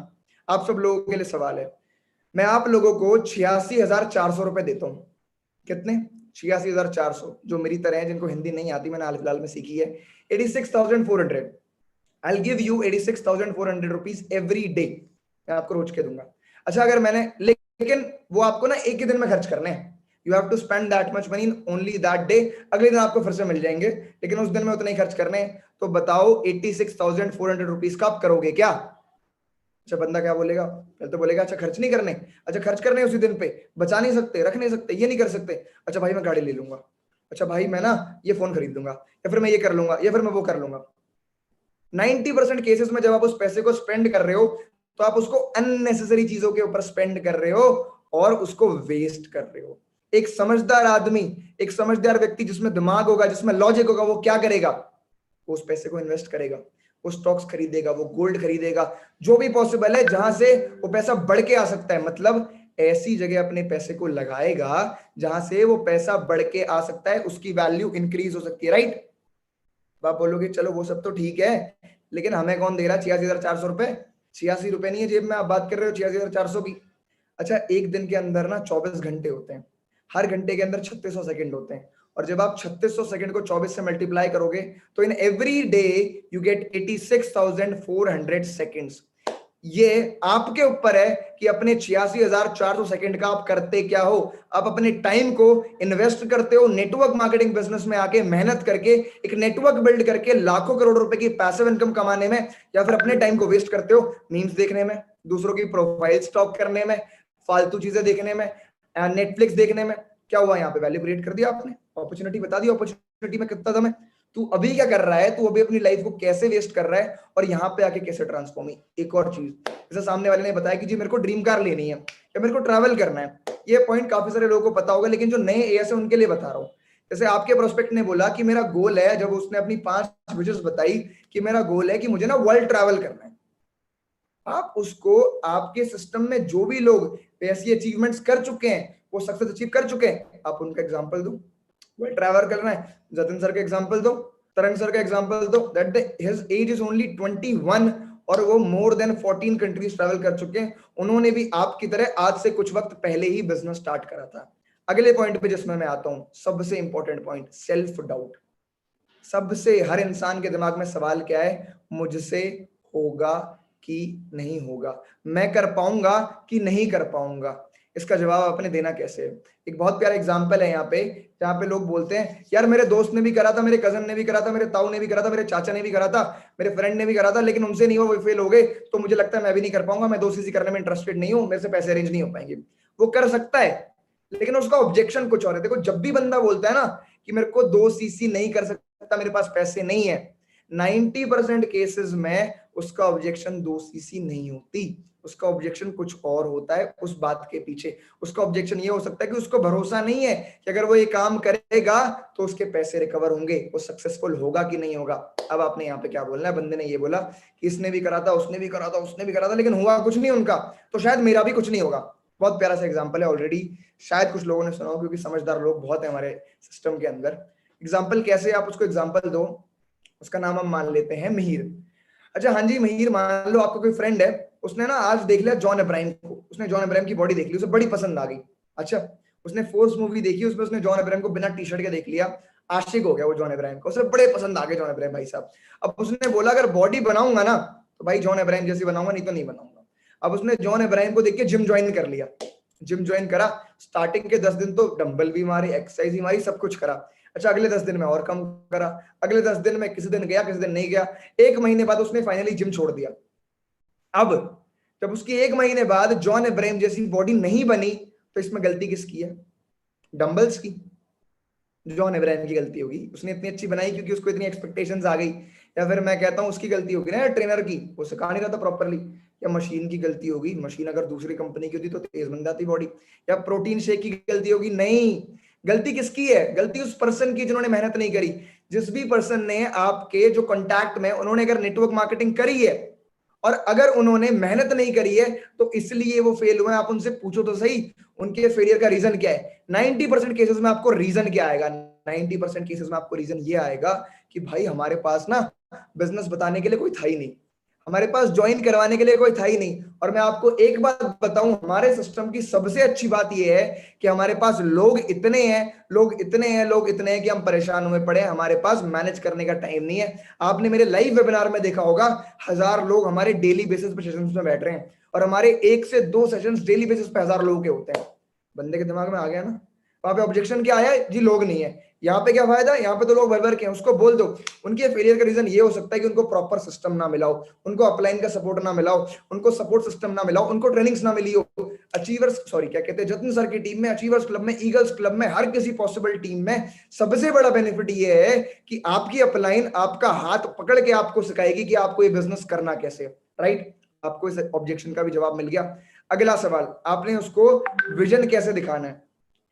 आप सब लोगों के लिए सवाल है, मैं आप लोगों को 86,400 रुपए देता हूँ। कितने? 86,400। जो मेरी तरह है, जिनको हिंदी नहीं आती, मैंने हाल फिलहाल में सीखी है, 86,400। I give you 86,400 rupees every day. मैं आपको रोज के दूंगा। अच्छा, अगर मैंने, लेकिन वो आपको ना एक ही दिन में खर्च करने हैं। You have to spend that much money only that day. अगले दिन आपको फिर से मिल जाएंगे, लेकिन उस दिन में उतने ही खर्च करने हैं। तो बताओ 86,400 रुपीज का आप करोगे क्या? अच्छा, बंदा क्या बोलेगा? पहले तो बोलेगा अच्छा खर्च नहीं करने। अच्छा, खर्च करने उसी दिन पे, बचा नहीं सकते, रख नहीं सकते, ये नहीं कर सकते। अच्छा भाई मैं गाड़ी ले लूंगा। अच्छा भाई मैं ना ये फोन खरीद लूंगा, या फिर मैं ये कर लूंगा, या फिर मैं वो कर लूंगा। 90% केसेस में जब आप उस पैसे को स्पेंड कर रहे हो, तो आप उसको अननेसेसरी चीजों के ऊपर स्पेंड कर रहे हो और उसको वेस्ट कर रहे हो। एक समझदार आदमी, एक समझदार व्यक्ति जिसमें दिमाग होगा, जिसमें लॉजिक होगा, वो क्या करेगा? वो उस पैसे को इन्वेस्ट करेगा, वो स्टॉक्स खरीदेगा, वो गोल्ड खरीदेगा, जो भी पॉसिबल है जहां से वो पैसा बढ़ के आ सकता है। मतलब ऐसी जगह अपने पैसे को लगाएगा जहां से वो पैसा बढ़ के आ सकता है, उसकी वैल्यू इंक्रीज हो सकती है, राइट? आप बोलोगे चलो वो सब तो ठीक है, लेकिन हमें कौन दे रहा 86,400 रुपए? 86 रुपए नहीं है जेब में, आप बात कर रहे हो 86,400 की। अच्छा, एक दिन के अंदर ना 24 घंटे होते हैं, हर घंटे के अंदर 3600 सेकंड होते हैं, और जब आप 3600 सेकंड को 24 से मल्टीप्लाई करोगे तो in every day you get 86,400 seconds. ये आपके ऊपर है कि अपने 86,400 सेकंड का आप करते क्या हो। आप अपने टाइम को इन्वेस्ट करते हो नेटवर्क मार्केटिंग बिजनेस में आके, मेहनत करके एक नेटवर्क बिल्ड करके लाखों करोड़ों रुपए की पैसिव इनकम कमाने में, या फिर अपने टाइम को वेस्ट करते हो मीम्स देखने में, दूसरों की प्रोफाइल स्टॉक करने में, फालतू चीजें देखने में, नेटफ्लिक्स देखने में। क्या हुआ? यहाँ पे वैल्यू क्रिएट कर दिया आपने, अपॉर्चुनिटी बता दी, अपॉर्चुनिटी में कितना दम है। तू अभी क्या कर रहा है, तू अभी अपनी लाइफ को कैसे वेस्ट कर रहा है, और यहाँ पे आके कैसे ट्रांसफॉर्म। एक और चीज, जैसे सामने वाले ने बताया कि जी मेरे को ड्रीम कार लेनी है या मेरे को ट्रैवल करना है, ये पॉइंट काफी सारे लोगों को पता होगा, लेकिन जो नए एएस है उनके लिए बता रहा हूँ। जैसे आपके प्रोस्पेक्ट ने बोला कि मेरा गोल है, जब उसने अपनी 5 विशेस बताई कि मेरा गोल है कि मुझे ना वर्ल्ड ट्रैवल करना है, आप उसको, आपके सिस्टम में जो भी लोग ऐसी अचीवमेंट्स कर चुके हैं, वो सक्सेस अचीव कर चुके हैं, आप उनका एग्जांपल दो। वर्ल्ड ट्रैवल करना है, जतिन सर का एग्जांपल दो, तरंग सर का एग्जांपल दो, that his age is only 21 और वो मोर देन 14 कंट्रीज ट्रैवल कर चुके हैं। उन्होंने भी आपकी तरह आज से कुछ वक्त पहले ही बिजनेस स्टार्ट करा था। अगले पॉइंट पे जिसमें मैं आता हूं, सबसे इंपॉर्टेंट पॉइंट, सेल्फ डाउट। सबसे हर इंसान के दिमाग में सवाल क्या है? मुझसे होगा कि नहीं होगा, मैं कर पाऊंगा कि नहीं कर पाऊंगा। इसका जवाब आपने देना कैसे है? एक बहुत प्यारा एग्जांपल है यहाँ पे, जहाँ पे लोग बोलते हैं यार मेरे दोस्त ने भी करा था, मेरे कजन ने भी करा था, मेरे ताऊ ने भी करा था, मेरे चाचा ने भी करा था, मेरे फ्रेंड ने भी करा था, लेकिन उनसे नहीं हुआ, वो फेल हो गए, तो मुझे लगता है मैं भी नहीं कर पाऊंगा, मैं दोस्ती करने में इंटरेस्टेड नहीं हूँ, मेरे से पैसे अरेंज नहीं हो पाएंगे। वो कर सकता है, लेकिन उसका ऑब्जेक्शन कुछ और है। देखो, जब भी बंदा बोलता है ना कि मेरे को 2 सीसी नहीं कर सकता, मेरे पास पैसे नहीं है, 90% केसेस में उसका ऑब्जेक्शन 2 सीसी नहीं होती, उसका ऑब्जेक्शन कुछ और होता है उस बात के पीछे। उसका ऑब्जेक्शन ये हो सकता है कि उसको भरोसा नहीं है कि अगर वो ये काम करेगा तो उसके पैसे रिकवर होंगे, वो सक्सेसफुल होगा कि नहीं होगा। अब आपने यहाँ पे क्या बोलना है? बंदे ने ये बोला कि इसने भी करा था, उसने भी करा था, उसने भी करा था, लेकिन हुआ कुछ नहीं उनका, तो शायद मेरा भी कुछ नहीं होगा। बहुत प्यारा सा एग्जाम्पल है, ऑलरेडी शायद कुछ लोगों ने सुना हो, क्योंकि समझदार लोग बहुत है हमारे सिस्टम के अंदर। एग्जाम्पल कैसे? आप उसको एग्जाम्पल दो, उसका नाम हम मान लेते हैं मिहिर। अच्छा हाँ जी मिहिर, मान लो आपका कोई फ्रेंड है, उसने ना आज देख लिया जॉन अब्राहम को, उसने जॉन अब्राहम की बॉडी देख ली, उसे बड़ी पसंद आ गई। अच्छा, उसने फोर्स मूवी देखी, उसमें उसने जॉन अब्राहम को बिना टी शर्ट के देख लिया, आशिक हो गया वो जॉन अब्राहम को, उसे बड़े पसंद आ गए जॉन अब्राहम भाई साहब। अब उसने बोला अगर बॉडी बनाऊंगा ना तो भाई जॉन अब्राहम जैसी बनाऊंगा, नहीं तो नहीं बनाऊंगा। अब उसने जॉन अब्राहम को देख के जिम ज्वाइन कर लिया, जिम ज्वाइन करा, स्टार्टिंग के 10 दिन तो डंबल भी मारे, एक्सरसाइज भी मारी, सब कुछ करा। अच्छा, अगले 10 दिन में और कम करा, अगले 10 दिन में किसी दिन गया, किसी दिन नहीं गया, 1 महीने बाद उसने फाइनली जिम छोड़ दिया। अब जब उसकी 1 महीने बाद जॉन अब्राहम जैसी बॉडी नहीं बनी, तो इसमें गलती किसकी है? डंबल्स की। जॉन अब्राहम की गलती होगी, उसने इतनी अच्छी बनाई क्योंकि उसको इतनी एक्सपेक्टेशंस आ गई। या फिर मैं कहता हूं उसकी गलती होगी ना, ट्रेनर की, वो सिखा नहीं रहा था प्रॉपरली। या मशीन की गलती होगी, मशीन अगर दूसरी कंपनी की होती तो तेज बन जाती बॉडी। या प्रोटीन शेक की गलती होगी? नहीं, गलती किसकी है? गलती उस पर्सन की जिन्होंने मेहनत नहीं करी। जिस भी पर्सन ने आपके जो कॉन्टैक्ट में, उन्होंने अगर नेटवर्क मार्केटिंग करी है और अगर उन्होंने मेहनत नहीं करी है तो इसलिए वो फेल हुए। आप उनसे पूछो तो सही उनके फेलियर का रीजन क्या है। 90% केसेस में आपको रीजन क्या आएगा, 90% केसेस में आपको रीजन ये आएगा कि भाई हमारे पास ना बिजनेस बताने के लिए कोई था ही नहीं, हमारे पास ज्वाइन करवाने के लिए कोई था ही नहीं। और मैं आपको एक बात बताऊं, हमारे सिस्टम की सबसे अच्छी बात यह है कि हमारे पास लोग इतने हैं, लोग इतने हैं कि हम परेशान हुए पड़े हैं, हमारे पास मैनेज करने का टाइम नहीं है। आपने मेरे लाइव वेबिनार में देखा होगा 1000 लोग हमारे डेली बेसिस पे सेशंस में बैठ रहे हैं, और हमारे 1 से 2 सेशंस डेली बेसिस पे 1000 लोगों के होते हैं। बंदे के दिमाग में आ गया ना। वहां पे ऑब्जेक्शन क्या आया जी, लोग नहीं है। यहाँ पे क्या फायदा, यहाँ पे तो लोग भर भर के हैं। उसको बोल दो उनके फेलियर का रीजन ये हो सकता है कि उनको प्रॉपर सिस्टम ना मिला हो, उनको अपलाइन का सपोर्ट ना मिला हो, उनको सपोर्ट सिस्टम ना मिला हो, उनको ट्रेनिंग्स ना मिली हो। अचीवर्स क्या कहते हैं, जतिन सर की टीम में, अचीवर्स क्लब में, ईगल्स क्लब में, हर किसी पॉसिबल टीम में सबसे बड़ा बेनिफिट ये है कि आपकी अपलाइन आपका हाथ पकड़ के आपको सिखाएगी कि आपको ये बिजनेस करना कैसे, राइट। आपको इस ऑब्जेक्शन का भी जवाब मिल गया। अगला सवाल, आपने उसको विजन कैसे दिखाना है,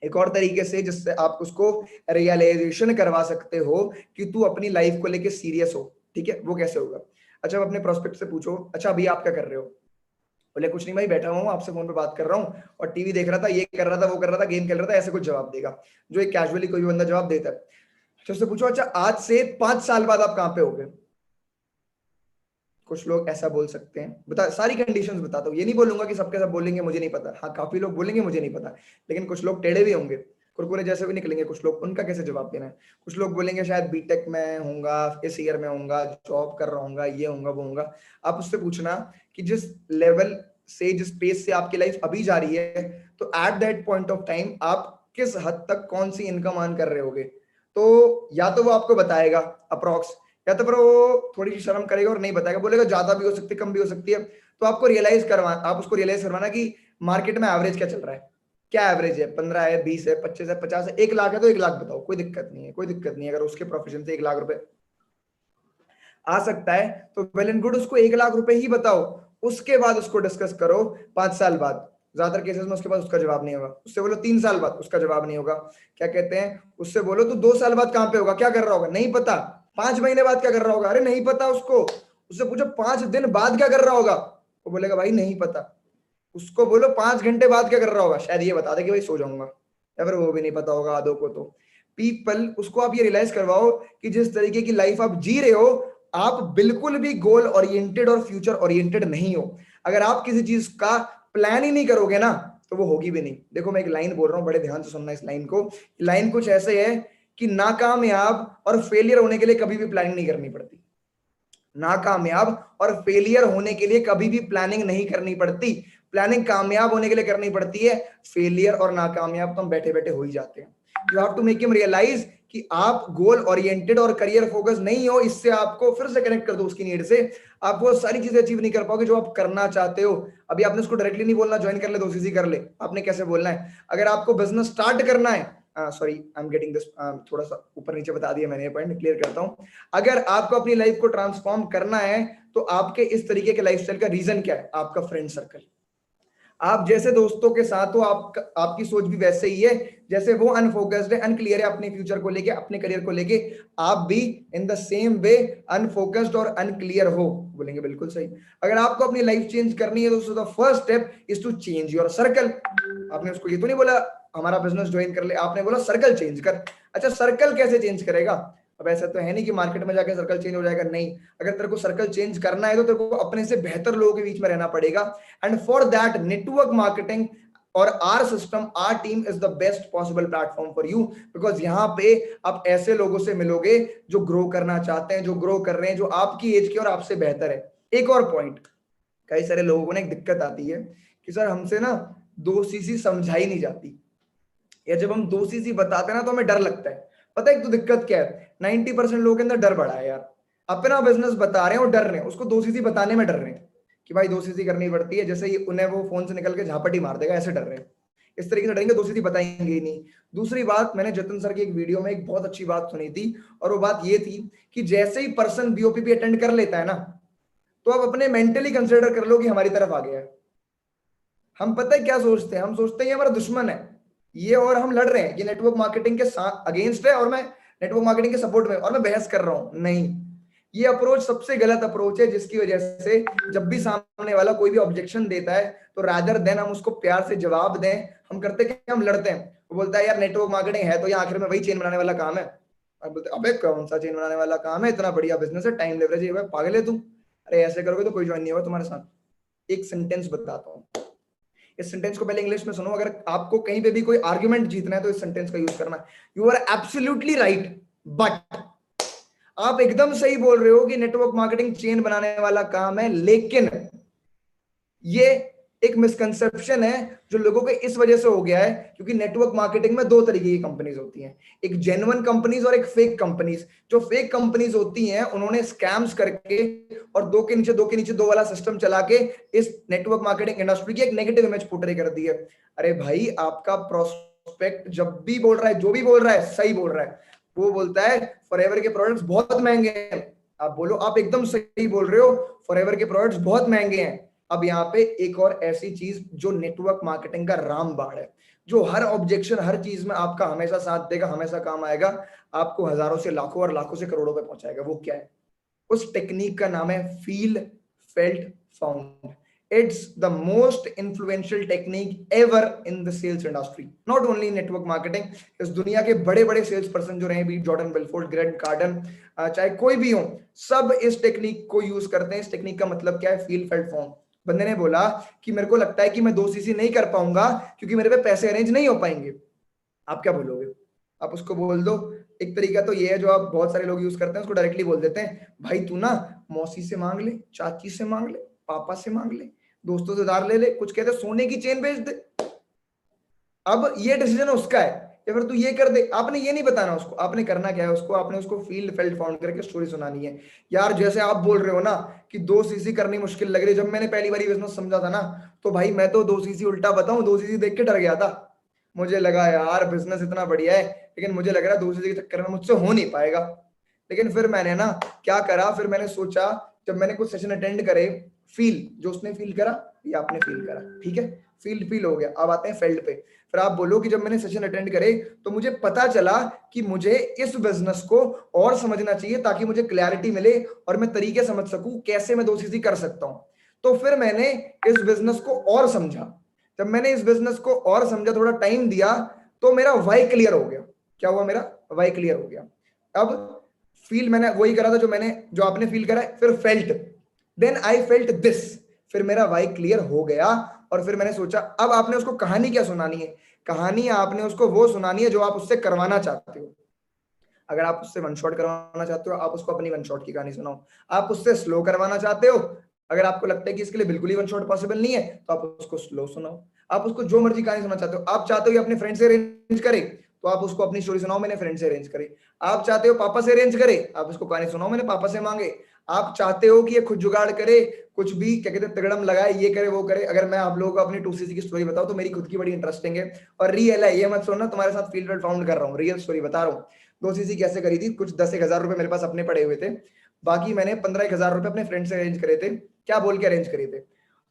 एक और तरीके से जिससे आप उसको रियलाइजेशन करवा सकते हो कि तू अपनी लाइफ को लेके सीरियस हो, ठीक है, वो कैसे होगा। अच्छा, अब अपने प्रोस्पेक्ट से पूछो, अच्छा अभी आप क्या कर रहे हो। बोले कुछ नहीं भाई, बैठा हुआ हूँ, आपसे फोन पे बात कर रहा हूँ और टीवी देख रहा था, ये कर रहा था, वो कर रहा था, गेम खेल रहा था, ऐसे कुछ जवाब देगा जो एक कैजुअली कोई भी बंदा जवाब देता है। तो उससे पूछो, अच्छा आज से 5 साल बाद आप कहाँ पे होगे। कुछ लोग ऐसा बोल सकते हैं, बता सारी कंडीशंस बताता हूँ, ये नहीं बोलूंगा कि सबके सब बोलेंगे मुझे नहीं पता, हाँ काफी लोग बोलेंगे मुझे नहीं पता, लेकिन कुछ लोग टेढ़े भी होंगे, कुरकुरे जैसे भी निकलेंगे कुछ लोग, उनका कैसे जवाब देना है। कुछ लोग बोलेंगे शायद बीटेक में होऊंगा, इस ईयर में होऊंगा, जॉब कर रहा हूँ, ये होऊंगा वो होऊंगा। आप उससे पूछना कि जिस लेवल से, जिस पेस से आपकी लाइफ अभी जा रही है, तो at that point of time आप किस हद तक कौन सी इनकम अर्न कर रहे होगे। तो या तो वो आपको बताएगा अप्रोक्स, या तो फिर वो थोड़ी सी शर्म करेगा और नहीं बताएगा, बोलेगा ज्यादा भी हो सकती है, कम भी हो सकती है। तो आपको आप उसको रियलाइज करवाना कि मार्केट में एवरेज क्या चल रहा है, क्या एवरेज है, 15 है, 20 है, 25 है, 50 है, 1 लाख है तो 1 लाख बताओ, कोई दिक्कत नहीं है, कोई दिक्कत नहीं है। अगर उसके प्रोफेशन से 1 लाख रुपए आ सकता है तो वेल एंड गुड, उसको 1 लाख रुपए ही बताओ। उसके बाद उसको डिस्कस करो 5 साल बाद, ज्यादातर केसेस में उसके पास उसका जवाब नहीं होगा। उससे बोलो 3 साल बाद, उसका जवाब नहीं होगा। क्या कहते हैं, उससे बोलो तो 2 साल बाद कहां पे होगा, क्या कर रहा होगा, नहीं पता। 5 महीने बाद क्या कर रहा होगा, अरे नहीं पता उसको। उससे पूछो 5 दिन बाद क्या कर रहा होगा, वो बोलेगा भाई नहीं पता। उसको बोलो 5 घंटे बाद क्या कर रहा होगा, शायद ये बता दे कि भाई सो जाऊंगा, या फिर वो भी नहीं पता होगा आधों को। तो पीपल, उसको आप ये रियलाइज करवाओ कि जिस तरीके की लाइफ आप जी रहे हो, आप बिल्कुल भी गोल ओरिएंटेड और फ्यूचर ओरिएंटेड नहीं हो। अगर आप किसी चीज का प्लान ही नहीं करोगे ना, तो वो होगी भी नहीं। देखो मैं एक लाइन बोल रहा हूं, बड़े ध्यान से सुनना इस लाइन को। लाइन कुछ ऐसे है कि नाकामयाब और फेलियर होने के लिए कभी भी प्लानिंग नहीं करनी पड़ती। नाकामयाब और फेलियर होने के लिए कभी भी प्लानिंग नहीं करनी पड़ती। प्लानिंग कामयाब होने के लिए करनी पड़ती है, फेलियर और नाकामयाब तो हम बैठे बैठे हो ही जाते हैं। You have to make him realize कि आप गोल ओरिएंटेड और करियर फोकस नहीं हो। इससे आपको फिर से कनेक्ट कर दो उसकी नीड से, आप वो सारी चीजें अचीव नहीं कर पाओगे जो आप करना चाहते हो। अभी आपने उसको डायरेक्टली नहीं बोलना ज्वाइन कर ले 2 CC कर ले, आपने कैसे बोलना है, अगर आपको बिजनेस स्टार्ट करना है, sorry I am getting this, थोड़ा सा ऊपर नीचे बता दिया मैंने, ये पॉइंट क्लियर करता हूं। अगर आपको अपनी लाइफ को ट्रांसफॉर्म करना है तो आपके इस तरीके के लाइफस्टाइल का रीजन क्या है, आपका फ्रेंड सर्कल। आप जैसे दोस्तों के साथ हो, आपकी सोच भी वैसे ही है, जैसे वो अनफोकस्ड है, अनक्लियर है अपने फ्यूचर को लेके, अपने करियर को लेके, आप भी in the same way unfocused और अनक्लियर हो। बोलेंगे बिल्कुल सही। अगर आपको अपनी लाइफ चेंज करनी है तो the first step is to change your circle. आपने उसको ये तो नहीं बोला हमारा बिजनेस ज्वाइन कर ले, आपने बोला सर्कल चेंज कर। अच्छा सर्कल कैसे चेंज करेगा, अब ऐसा तो है नहीं कि मार्केट में जाके सर्कल चेंज हो जाएगा, नहीं। अगर तेरे को सर्कल चेंज करना है तो तेरे को अपने से बेहतर लोगों के बीच में रहना पड़ेगा। And for that network marketing और our system, our team is the best possible platform for you, because यहाँ पे आप ऐसे लोगों से मिलोगे जो ग्रो करना चाहते हैं, जो ग्रो कर रहे हैं, जो आपकी एज के और आपसे बेहतर है। एक और पॉइंट, कई सारे लोगों को ना एक दिक्कत आती है कि सर हमसे ना 2 CC समझाई नहीं जाती, या जब हम 2 CC बताते हैं ना तो हमें डर लगता है। पता है एक तो दिक्कत क्या है, 90% लोगों के अंदर डर बढ़ा है यार। अपना बिजनेस बता रहे हैं और डर रहे हैं, उसको 2 CC बताने में डर रहे हैं कि भाई 2 CC करनी पड़ती है, जैसे ही उन्हें वो फोन से निकल के झापटी मार देगा, ऐसे डर रहे हैं। इस तरीके से डरेंगे, 2 CC बताएंगे ही नहीं। दूसरी बात, मैंने जतिन सर की एक वीडियो में एक बहुत अच्छी बात सुनी थी, और वो बात ये थी कि जैसे ही पर्सन BOPP अटेंड कर लेता है ना, तो आप अपने मेंटली कंसिडर कर लो कि हमारी तरफ आ गया है। हम पता है क्या सोचते हैं, हम सोचते हैं ये हमारा दुश्मन है ये, और हम लड़ रहे हैं, ये नेटवर्क मार्केटिंग के साथ अगेंस्ट है और मैं नेटवर्क मार्केटिंग के सपोर्ट में, और मैं बहस कर रहा हूं। नहीं, ये अप्रोच सबसे गलत अप्रोच है, जिसकी वजह से जब भी सामने वाला कोई भी ऑब्जेक्शन देता है तो रादर देन हम उसको प्यार से जवाब दें, हम करते कि हम लड़ते हैं। वो बोलता है यार नेटवर्क मार्केटिंग है तो ये आखिर में वही चेन बनाने वाला काम है। अब बोलते अबे कौन सा चेन बनाने वाला काम है, इतना बढ़िया बिजनेस है, टाइम लेवरेज है, पागल है तू, अरे ऐसे करोगे तो कोई ज्वाइन नहीं होगा तुम्हारे साथ। एक सेंटेंस बताता हूँ, इस सेंटेंस को पहले इंग्लिश में सुनो, अगर आपको कहीं पे भी कोई आर्गुमेंट जीतना है तो इस सेंटेंस का यूज करना। You are absolutely right, but आप एकदम सही बोल रहे हो कि नेटवर्क मार्केटिंग चेन बनाने वाला काम है, लेकिन ये एक मिसकंसेप्शन है जो लोगों को इस वजह से हो गया है क्योंकि नेटवर्क मार्केटिंग में दो तरीके की कंपनीज होती हैं, एक जेन्युइन कंपनीज और एक फेक कंपनीज। जो फेक कंपनीज होती हैं उन्होंने स्कैम्स करके और दो के नीचे दो वाला सिस्टम चला के इस नेटवर्क मार्केटिंग इंडस्ट्री की एक नेगेटिव इमेज पोर्ट्रे कर दी है। अरे भाई आपका प्रोस्पेक्ट जब भी बोल रहा है, जो भी बोल रहा है सही बोल रहा है, वो बोलता है फॉरएवर के प्रोडक्ट्स बहुत महंगे हैं, आप बोलो आप एकदम सही बोल रहे हो, फॉरएवर के प्रोडक्ट्स बहुत महंगे हैं। अब यहाँ पे एक और ऐसी चीज जो नेटवर्क मार्केटिंग का रामबाण है, जो हर ऑब्जेक्शन हर चीज में आपका हमेशा साथ देगा, हमेशा काम आएगा, आपको हजारों से लाखों और लाखों से करोड़ों पे पहुंचाएगा, वो क्या है? उस टेक्निक का नाम है feel felt found. It's the most influential technique ever in the sales industry, not only in network marketing। इस दुनिया के बड़े बड़े सेल्स पर्सन जो रहे, भी जॉर्डन बेलफोर्ड, ग्रेंट कार्डन, चाहे कोई भी हो, सब इस टेक्निक को यूज करते हैं। इस टेक्निक का मतलब क्या है? Feel felt found. बंदे ने बोला कि मेरे को लगता है कि मैं 2 सीसी नहीं कर पाऊंगा क्योंकि मेरे पे पैसे अरेंज नहीं हो पाएंगे। आप क्या बोलोगे? आप उसको बोल दो, एक तरीका तो ये है जो आप बहुत सारे लोग यूज करते हैं, उसको डायरेक्टली बोल देते हैं भाई तू ना मौसी से मांग ले, चाची से मांग ले, पापा से मांग ले, दोस्तों से उधार ले ले, कुछ कहते सोने की चेन बेच दे। अब ये डिसीजन उसका है, या फिर तू ये कर दे। आपने ये नहीं बताना उसको, आपने करना क्या है उसको, आपने उसको फील्ड फेल्ट फाउंड करके स्टोरी सुनानी है। यार जैसे आप बोल रहे हो ना कि 2 सीसी करनी मुश्किल लग रही है, जब मैंने पहली बार बिजनेस समझा था ना, तो भाई मैं तो 2 सीसी उल्टा बताऊं, 2 सीसी देख के डर गया था। मुझे लगा यार बिजनेस इतना बढ़िया है, लेकिन मुझे लग रहा है 2 सीसी के चक्कर में मुझसे हो नहीं पाएगा। लेकिन फिर मैंने ना क्या करा, फिर मैंने सोचा, जब मैंने कुछ सेशन अटेंड करे, फील जो उसने फील करा ये आपने फील करा, ठीक है, फील हो गया। अब आते हैं फेल्ड पे। फिर आप बोलो कि जब मैंने सेशन अटेंड करे तो मुझे पता चला कि मुझे इस बिजनेस को और समझना चाहिए ताकि मुझे क्लैरिटी मिले और मैं तरीके समझ सकूं कैसे मैं 2 सीसी कर सकता हूं। तो फिर मैंने इस बिजनेस को और समझा। जब मैंने इस बिजनेस को और समझा, थोड़ा टाइम दिया, तो मेरा वाई क्लियर हो गया। क्या हुआ? मेरा वाई क्लियर हो गया। अब फील मैंने वही करा था जो आपने फील करा है। फिर felt, then I felt this, फिर मेरा वाई क्लियर हो गया। और फिर मैंने सोचा अब आपने उसको कहानी क्या सुनानी है? कहानी आपने उसको वो सुनानी है जो आप उससे करवाना चाहते हो। अगर आप उससे वन शॉट करवाना चाहते हो, आप उसको अपनी वन शॉट की कहानी सुनाओ। आप उससे स्लो करवाना चाहते हो, अगर आपको लगता है कि इसके लिए बिल्कुल ही वन शॉट पॉसिबल नहीं है, तो आप उसको स्लो सुनाओ। आप उसको जो मर्जी कहानी सुना चाहते हो, आप चाहते हो कि अपने फ्रेंड से अरेंज करे, तो आप उसको अपनी स्टोरी सुनाओ, मैंने फ्रेंड से अरेंज करे। आप चाहते हो पापा से अरेंज करे, आप उसको कहानी सुनाओ, मैंने पापा से मांगे। आप चाहते हो कि ये खुद जुगाड़ करे, कुछ भी क्या कहते हैं तिगड़म लगाए, ये करे वो करे। अगर मैं आप लोगों को अपनी 2 सीसी की स्टोरी बताऊं तो मेरी खुद की बड़ी इंटरेस्टिंग है और रियल है, ये मत सुनना तुम्हारे साथ फील्ड फाउंड कर रहा हूँ, रियल स्टोरी बता रहा हूँ। 2 सीसी कैसे करी थी? कुछ 10-1 हजार रुपए मेरे पास अपने पड़े हुए थे, बाकी मैंने 15-1 हजार रुपए अपने फ्रेंड से अरेंज करे थे। क्या बोल के अरेंज करे थे?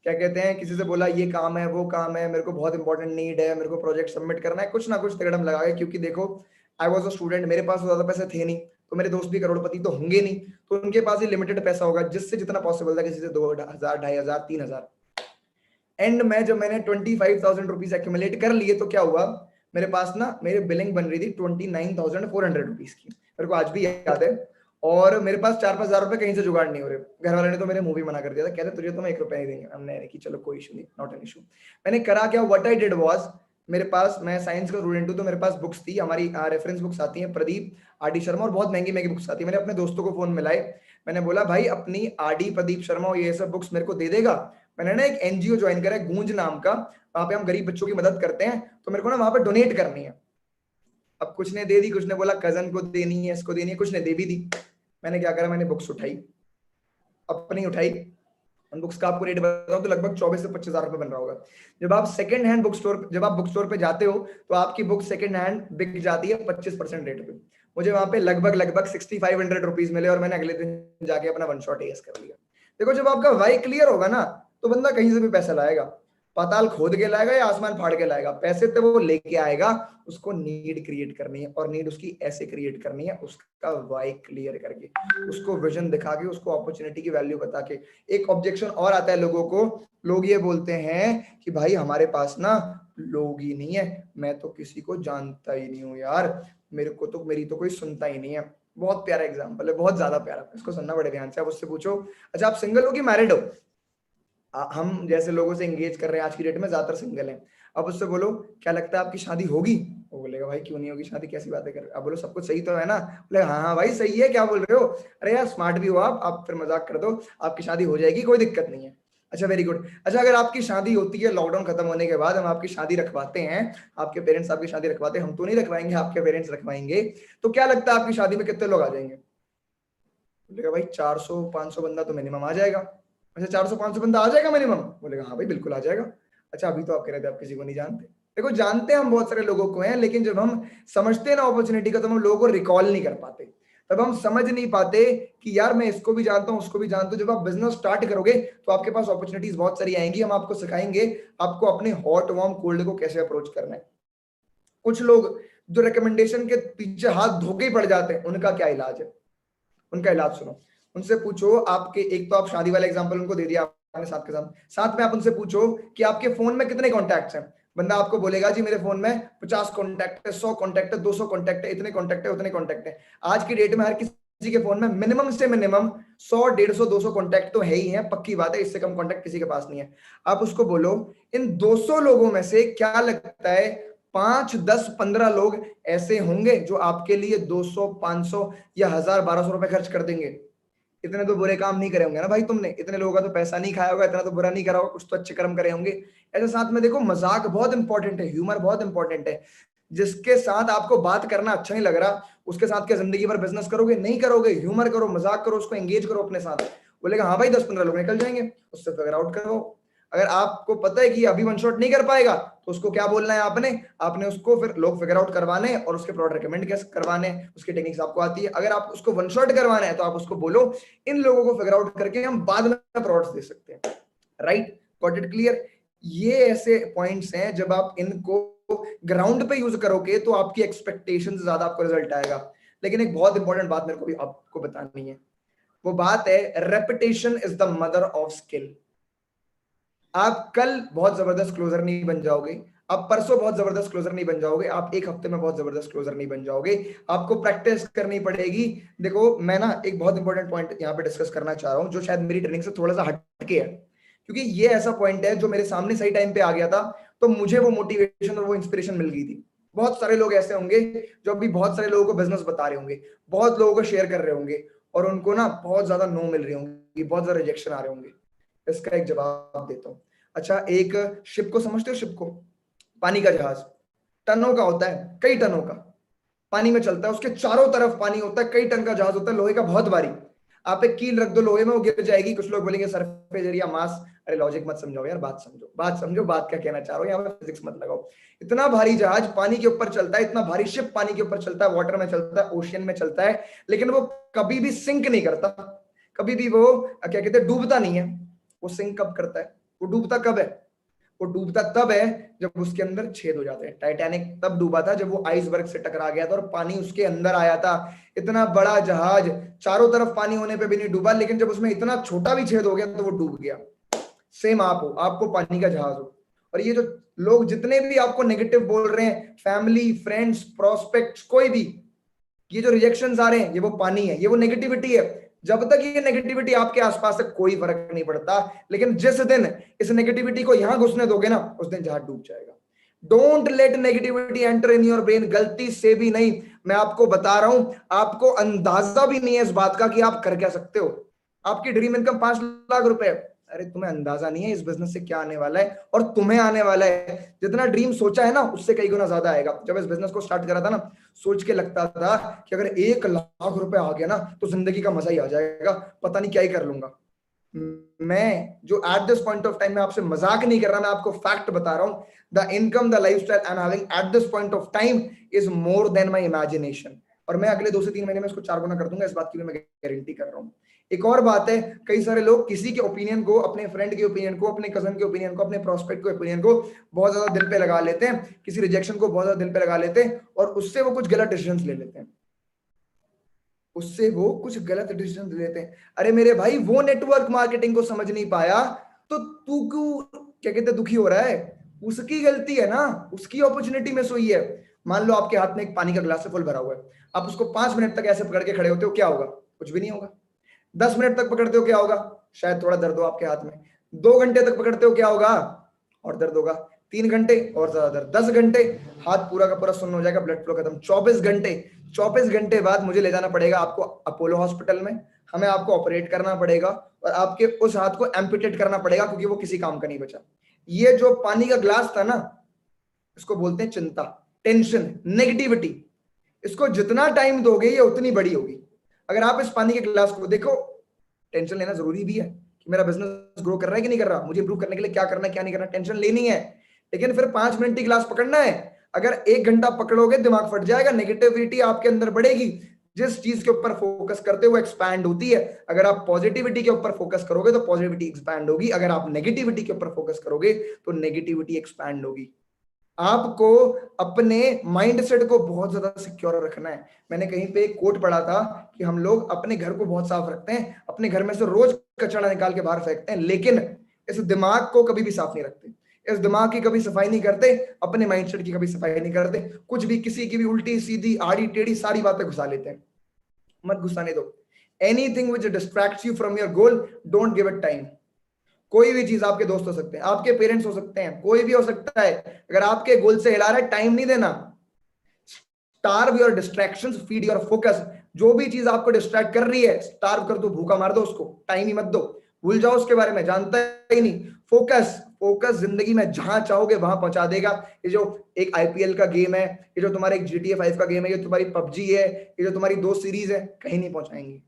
क्या कहते हैं, किसी से बोला ये काम है वो काम है, मेरे को बहुत इंपॉर्टेंट नीड है, मेरे को प्रोजेक्ट सबमिट करना है, कुछ ना कुछ तिगड़म लगा के। क्योंकि देखो आई वॉज अ स्टूडेंट, मेरे पास ज्यादा पैसे थे नहीं, तो मेरे दोस्त भी करोड़पति तो होंगे नहीं, तो उनके पास ही लिमिटेड पैसा होगा, जिससे जितना पॉसिबल था, किसी से 2,000, 2,500, 3,000। एंड में जब मैंने 25,000 रुपीज एक्यूमुलेट कर लिए, तो क्या हुआ, मेरे पास ना मेरी बिलिंग बन रही थी 29,400 रुपीज की, मेरे को आज भी याद है। और मेरे पास 4-5 हजार रुपए कहीं से जुगाड़ नहीं हो रहे। घर वाले ने तो मेरे मुंह भी मना कर दिया था, कहते तुझे तो मैं 1 रुपया नहीं देंगे। हमने कि चलो कोई इशू नहीं, नॉट एन इशू। मैंने करा क्या, व्हाट आई डिड वाज, मेरे पास, मैं साइंस का स्टूडेंट हूँ, तो मेरे पास बुक्स थी, हमारी रेफरेंस बुक्स आती हैं, प्रदीप, आरडी शर्मा, और बहुत महंगी महंगी बुक्स आती है। मैंने अपने दोस्तों को फोन मिलाए, मैंने बोला भाई अपनी आरडी, प्रदीप शर्मा और ये सब बुक्स मेरे को दे देगा। मैंने ना एक एनजीओ ज्वाइन करा है गूंज नाम का, वहां पे हम गरीब बच्चों की मदद करते हैं, तो मेरे को ना वहां पे डोनेट करनी है। अब कुछ ने दे दी, कुछ ने बोला कजन को देनी है, इसको देनी है, कुछ ने दे भी दी। मैंने क्या करा, मैंने बुक्स उठाई, अपनी उठाई। उन बुक्स का आपको रेट बताऊं तो लगभग 24 से 25 हजार रुपए बन रहा होगा। जब आप सेकंड हैंड बुक स्टोर, जब आप बुक स्टोर पे जाते हो तो आपकी बुक सेकंड हैंड बिक जाती है 25% रेट पे। मुझे वहां पे लगभग 6500 रुपीज मिले और मैंने अगले दिन जाके अपना वन शॉट एस कर लिया। देखो जब आपका वाई क्लियर होगा ना, तो बंदा कहीं से भी पैसा लाएगा। पाताल खोद के लाएगा या आसमान फाड़ के लाएगा? पैसे तो वो लेके आएगा, उसको नीड क्रिएट करनी है, और नीड उसकी ऐसे क्रिएट करनी है, उसका वाई क्लियर करके, उसको विजन दिखा के, उसको अपॉर्चुनिटी की वैल्यू बता के। एक ऑब्जेक्शन और आता है लोगों को, लोग ये बोलते हैं कि भाई हमारे पास ना लोग ही नहीं है, मैं तो किसी को जानता ही नहीं हूँ यार, मेरी तो कोई सुनता ही नहीं है। बहुत प्यारा एग्जाम्पल है, बहुत ज्यादा प्यारा, इसको सुनना बड़े ध्यान से। आप उससे पूछो, अच्छा आप सिंगल हो कि मैरिड हो? हम जैसे लोगों से एंगेज कर रहे हैं आज की डेट में, ज्यादातर सिंगल हैं। अब उससे बोलो क्या लगता है आपकी शादी होगी? वो बोलेगा भाई क्यों नहीं होगी शादी, कैसी बातें कर रहे हो? अब बोलो सब कुछ सही तो है ना? बोले हाँ हाँ भाई सही है, क्या बोल रहे हो? अरे यार स्मार्ट भी हो आप फिर मजाक कर दो, आपकी शादी हो जाएगी, कोई दिक्कत नहीं है। अच्छा वेरी गुड। अच्छा अगर आपकी शादी होती है, लॉकडाउन खत्म होने के बाद हम आपकी शादी रखवाते हैं, आपके पेरेंट्स आपकी शादी रखवाते हैं, हम तो नहीं रखवाएंगे, आपके पेरेंट्स रखवाएंगे, तो क्या लगता है आपकी शादी में कितने लोग आ जाएंगे? बोलेगा भाई 400-500 बंदा तो मिनिमम आ जाएगा। अच्छा 400-500 बंदा आ जाएगा मिनिमम? बोलेगा हाँ भाई बिल्कुल आ जाएगा। अच्छा अभी तो आप कह रहे थे आप किसी को नहीं जानते। देखो जानते हम बहुत सारे लोगों को हैं, लेकिन जब हम समझते हैं ना अपॉर्चुनिटी का, तो हम लोगों को रिकॉल नहीं कर पाते, तब हम समझ नहीं पाते कि यार मैं इसको भी जानता हूँ उसको भी जानता हूँ। जब आप बिजनेस स्टार्ट करोगे तो आपके पास अपॉर्चुनिटीज बहुत सारी आएंगी, हम आपको सिखाएंगे आपको अपने हॉट वार्म कोल्ड को कैसे अप्रोच करना है। कुछ लोग जो रिकमेंडेशन के पीछे हाथ धोके ही पड़ जाते हैं, उनका क्या इलाज है? उनका इलाज सुनो, उनसे पूछो आपके, एक तो आप शादी वाला एग्जांपल उनको दे दिया आपने साथ के साथ, साथ में आप उनसे पूछो कि आपके फोन में कितने कॉन्टैक्ट्स हैं। बंदा आपको बोलेगा जी मेरे फोन में 50 कॉन्टैक्ट है, 100 कॉन्टैक्ट है, 200 कॉन्टैक्ट है, इतने कॉन्टैक्ट है, उतने कॉन्टैक्ट है। आज की डेट में हर किसी के फोन में मिनिमम से मिनिमम 100, 150, 200 कॉन्टैक्ट तो है ही है, पक्की बात है, इससे कम कॉन्टैक्ट किसी के पास नहीं है। आप उसको बोलो इन 200 लोगों में से क्या लगता है 5, 10, 15 लोग ऐसे होंगे जो आपके लिए 200, 500 या 1000, 1200 रुपए खर्च कर देंगे? इतने तो बुरे काम नहीं करे होंगे ना भाई तुमने, इतने लोगों का तो पैसा नहीं खाया होगा, इतना तो बुरा नहीं करा होगा, कुछ तो अच्छे कर्म करे होंगे। ऐसे साथ में देखो मजाक बहुत इंपॉर्टेंट है, ह्यूमर बहुत इंपॉर्टेंट है। जिसके साथ आपको बात करना अच्छा नहीं लग रहा, उसके साथ क्या जिंदगी भर बिजनेस करोगे? नहीं करोगे। ह्यूमर करो, मजाक करो, उसको एंगेज करो अपने साथ। बोलेगा हाँ भाई 10-15 लोग निकल जाएंगे, उससे फिगर आउट करो। अगर आपको पता है कि अभी वन शॉट नहीं कर पाएगा, तो उसको क्या बोलना है आपने? आपने उसको फिर लोग फिगर आउट करवाने और उसके प्रोडक्ट रिकमेंड कैसे करवाने, उसकी टेक्निक्स आपको आती है। अगर आप उसको वन शॉट करवाना है तो आप उसको बोलो इन लोगों को फिगर आउट करके हम बाद में प्रोडक्ट्स दे सकते हैं। Right, got it clear? ये ऐसे पॉइंट्स हैं, जब आप इनको ग्राउंड पे यूज करोगे तो आपकी एक्सपेक्टेशन से ज्यादा आपको रिजल्ट आएगा। लेकिन एक बहुत इंपॉर्टेंट बात मेरे को भी आपको बतानी है, वो बात है repetition is the mother of skill. आप कल बहुत जबरदस्त क्लोजर नहीं बन जाओगे, आप परसों बहुत जबरदस्त क्लोजर नहीं बन जाओगे, आप एक हफ्ते में बहुत जबरदस्त क्लोजर नहीं बन जाओगे, आपको प्रैक्टिस करनी पड़ेगी। देखो मैं ना एक बहुत इंपॉर्टेंट पॉइंट यहाँ पे डिस्कस करना चाह रहा हूँ, जो शायद मेरी ट्रेनिंग से थोड़ा सा हटके है, क्योंकि ये ऐसा पॉइंट है जो मेरे सामने सही टाइम पे आ गया था, तो मुझे वो मोटिवेशन और वो इंस्पिरेशन मिल गई थी। बहुत सारे लोग ऐसे होंगे जो अभी बहुत सारे लोगों को बिजनेस बता रहे होंगे, बहुत लोगों को शेयर कर रहे होंगे, और उनको ना बहुत ज्यादा नो मिल रही होंगी, बहुत ज्यादा रिजेक्शन आ रहे होंगे। इसका एक जवाब देता हूँ। अच्छा एक शिप को समझते हो? शिप को, पानी का जहाज, टनों का होता है, कई टनों का, पानी में चलता है, उसके चारों तरफ पानी होता है, कई टन का जहाज होता है, लोहे का बहुत भारी। आप एक कील रख दो लोहे में, वो गिर जाएगी। कुछ लोग बोलेंगे सरफेस एरिया मास, अरे लॉजिक मत समझाओ यार, बात समझो, बात समझो, बात क्या कहना चाह रहा हूँ, यहाँ पे फिजिक्स मत लगाओ। इतना भारी जहाज पानी के ऊपर चलता है, इतना भारी शिप पानी के ऊपर चलता है, वाटर में चलता है, ओशियन में चलता है, लेकिन वो कभी भी सिंक नहीं करता, कभी भी वो क्या कहते हैं डूबता नहीं है। वो सिंक कब करता है? वो डूबता कब है? वो डूबता तब है जब उसके अंदर छेद हो जाते हैं। टाइटैनिक तब डूबा था जब वो आइसबर्ग से टकरा गया था और पानी उसके अंदर आया था। इतना बड़ा जहाज, चारों तरफ पानी होने पे भी नहीं डूबा, लेकिन जब उसमें इतना छोटा भी छेद हो गया तो वो डूब गया। सेम आप हो, आपको पानी का जहाज हो। और ये जो लोग जितने भी आपको नेगेटिव बोल रहे हैं, फैमिली, फ्रेंड्स, प्रोस्पेक्ट्स, कोई भी, ये जो रिजेक्शंस आ रहे हैं, ये वो पानी है, ये वो नेगेटिविटी है। जब तक ये नेगेटिविटी आपके आसपास है कोई फर्क नहीं पड़ता, लेकिन जिस दिन इस नेगेटिविटी को यहां घुसने दोगे ना, उस दिन जहाज डूब जाएगा। Don't let negativity enter in your brain, गलती से भी नहीं। मैं आपको बता रहा हूं, आपको अंदाजा भी नहीं है इस बात का कि आप कर क्या सकते हो। आपकी ड्रीम इनकम 5 लाख रुपए, अरे तुम्हें अंदाजा नहीं है इस बिजनेस से क्या आने वाला है, और तुम्हें आने वाला है। जितना ड्रीम सोचा है ना, उससे कई गुना ज्यादा आएगा। जब इस बिजनेस को स्टार्ट करा था ना, सोच के लगता था कि अगर 1 लाख रुपए आ गया ना तो जिंदगी का मजा ही आ जाएगा, पता नहीं क्या ही कर लूंगा। मैं जो at this point of time में आपसे मजाक नहीं कर रहा, मैं आपको फैक्ट बता रहा हूं। The income, the lifestyle I am having at this point of time is more than my imagination. और मैं अगले 2 से 3 महीने में इसको 4 गुना कर दूंगा, इस बात की भी मैं गारंटी कर रहा हूँ। एक और बात है, कई सारे लोग किसी के ओपिनियन को, अपने फ्रेंड के ओपिनियन को, अपने कजन के ओपिनियन को, अपने प्रोस्पेक्ट के ओपिनियन को बहुत ज्यादा दिल पे लगा लेते हैं, किसी रिजेक्शन को बहुत ज्यादा दिल पे लगा लेते हैं और उससे वो कुछ गलत डिसीजन ले लेते हैं, उससे वो कुछ गलत डिसीजन लेते हैं। अरे मेरे भाई, वो नेटवर्क मार्केटिंग को समझ नहीं पाया तो तू क्यों, क्या कहते, दुखी हो रहा है? उसकी गलती है ना, उसकी अपॉर्चुनिटी में सोई है। मान लो आपके हाथ में एक पानी का ग्लास है, फुल भरा हुआ है, आप उसको 5 मिनट तक ऐसे पकड़ के खड़े होते हो, क्या होगा? कुछ भी नहीं होगा। 10 मिनट तक पकड़ते हो, क्या होगा? शायद थोड़ा दर्द हो आपके हाथ में। 2 घंटे तक पकड़ते हो, क्या होगा? और दर्द होगा। 3 घंटे और ज्यादा दर्द। 10 घंटे, हाथ पूरा का पूरा सुन्न हो जाएगा, ब्लड फ्लो खत्म। 24 घंटे बाद मुझे ले जाना पड़ेगा आपको अपोलो हॉस्पिटल में, हमें आपको ऑपरेट करना पड़ेगा और आपके उस हाथ को एम्पुटेट करना पड़ेगा, क्योंकि वो किसी काम का नहीं बचा। ये जो पानी का ग्लास था ना, इसको बोलते हैं चिंता, टेंशन, नेगेटिविटी। इसको जितना टाइम दोगे ये उतनी बड़ी होगी। अगर आप इस पानी के ग्लास को देखो, टेंशन लेना जरूरी भी है कि मेरा बिजनेस ग्रो कर रहा है कि नहीं कर रहा, मुझे इंप्रूव करने के लिए क्या करना है क्या नहीं करना, टेंशन लेनी है। लेकिन फिर 5 मिनट ही ग्लास पकड़ना है। अगर 1 घंटा पकड़ोगे दिमाग फट जाएगा, नेगेटिविटी आपके अंदर बढ़ेगी। जिस चीज के ऊपर फोकस करते हो वो एक्सपैंड होती है। अगर आप पॉजिटिविटी के ऊपर फोकस करोगे तो पॉजिटिविटी एक्सपैंड होगी, अगर आप नेगेटिविटी के ऊपर फोकस करोगे तो नेगेटिविटी एक्सपैंड होगी। आपको अपने माइंडसेट को बहुत ज्यादा सिक्योर रखना है। मैंने कहीं पे एक कोट पढ़ा था कि हम लोग अपने घर को बहुत साफ रखते हैं, अपने घर में से रोज कचरा निकाल के बाहर फेंकते हैं, लेकिन इस दिमाग को कभी भी साफ नहीं रखते, इस दिमाग की कभी सफाई नहीं करते, अपने माइंडसेट की कभी सफाई नहीं करते। कुछ भी, किसी की भी उल्टी सीधी आड़ी टेढ़ी सारी बातें घुसा लेते हैं। मत घुसाने दो। Anything which distracts you from your goal, don't give it time. कोई भी चीज, आपके दोस्त हो सकते हैं, आपके पेरेंट्स हो सकते हैं, कोई भी हो सकता है, अगर आपके गोल से हिला रहा है, टाइम नहीं देना। Starve your distractions, feed your focus. जो भी चीज आपको डिस्ट्रैक्ट कर रही है, स्टार्व कर दो, भूखा मार दो उसको, टाइम ही मत दो, भूल जाओ उसके बारे में, जानता ही नहीं। फोकस, फोकस जिंदगी में जहां चाहोगे वहां पहुंचा देगा। ये जो एक आईपीएल का गेम है, ये जो तुम्हारा एक GTA 5 का गेम है, ये तुम्हारी पबजी है, ये जो तुम्हारी 2 सीरीज है, कहीं नहीं पहुंचाएंगे।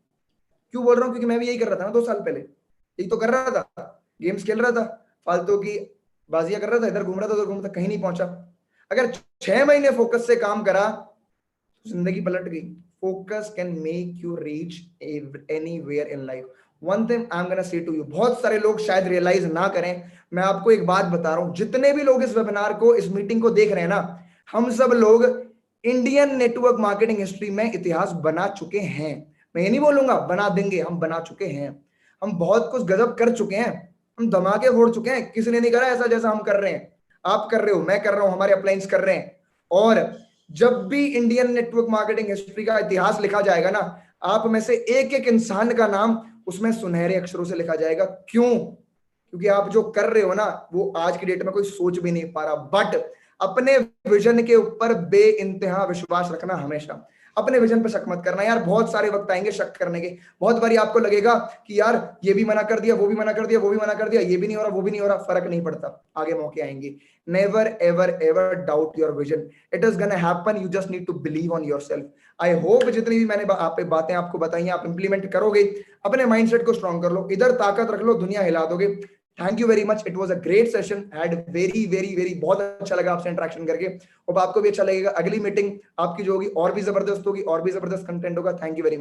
क्यों बोल रहा हूँ? क्योंकि मैं भी यही कर रहा था ना 2 साल पहले, यही तो कर रहा था, गेम्स खेल रहा था, फालतू की बाजियां कर रहा था, इधर घूम रहा था उधर घूम रहा था, कहीं नहीं पहुंचा। अगर 6 महीने फोकस से काम करा तो जिंदगी पलट गई। Focus can make you reach anywhere in life. One thing I am gonna say to you, बहुत सारे लोग शायद रियलाइज ना करें, मैं आपको एक बात बता रहा हूं, जितने भी लोग इस वेबिनार को, इस मीटिंग को देख रहे हैं ना, हम सब लोग इंडियन नेटवर्क मार्केटिंग हिस्ट्री में इतिहास बना चुके हैं। मैं ये नहीं बोलूंगा बना देंगे, हम बना चुके हैं। हम बहुत कुछ गजब कर चुके हैं, हम धमाके फोड़ चुके हैं। किसी ने नहीं करा ऐसा जैसा हम कर रहे हैं, आप कर रहे हो, मैं कर रहा हूं, हमारे अपलाइंस कर रहे हैं। और जब भी इंडियन नेटवर्क मार्केटिंग हिस्ट्री का इतिहास लिखा जाएगा ना, आप में से एक एक इंसान का नाम उसमें सुनहरे अक्षरों से लिखा जाएगा। क्यों? क्योंकि आप जो कर रहे हो ना, वो आज की डेट में कोई सोच भी नहीं पा रहा। बट अपने विजन के ऊपर बेइंतहा विश्वास रखना हमेशा। अपने विजन पे शक मत करना यार, बहुत सारे वक्त आएंगे शक करने के। बहुत बारी आपको लगेगा कि यार ये भी मना कर दिया, वो भी मना कर दिया, वो भी मना कर दिया, ये भी नहीं हो रहा, वो भी नहीं हो रहा, फर्क नहीं पड़ता, आगे मौके आएंगे। Never ever ever doubt your vision, it is gonna happen, you just need to believe on yourself. I hope जितनी भी मैंने बातें आपको बताई हैं, आप इंप्लीमेंट करोगे, अपने माइंडसेट को स्ट्रॉन्ग कर लो, इधर ताकत रख लो, दुनिया हिला दोगे। Thank you very much, it was a great session, had very very very, बहुत अच्छा लगा आपसे इंटरेक्शन करके, और आपको भी अच्छा लगेगा। अगली मीटिंग आपकी जो होगी और भी जबरदस्त होगी, और भी जबरदस्त कंटेंट होगा। Thank you very much.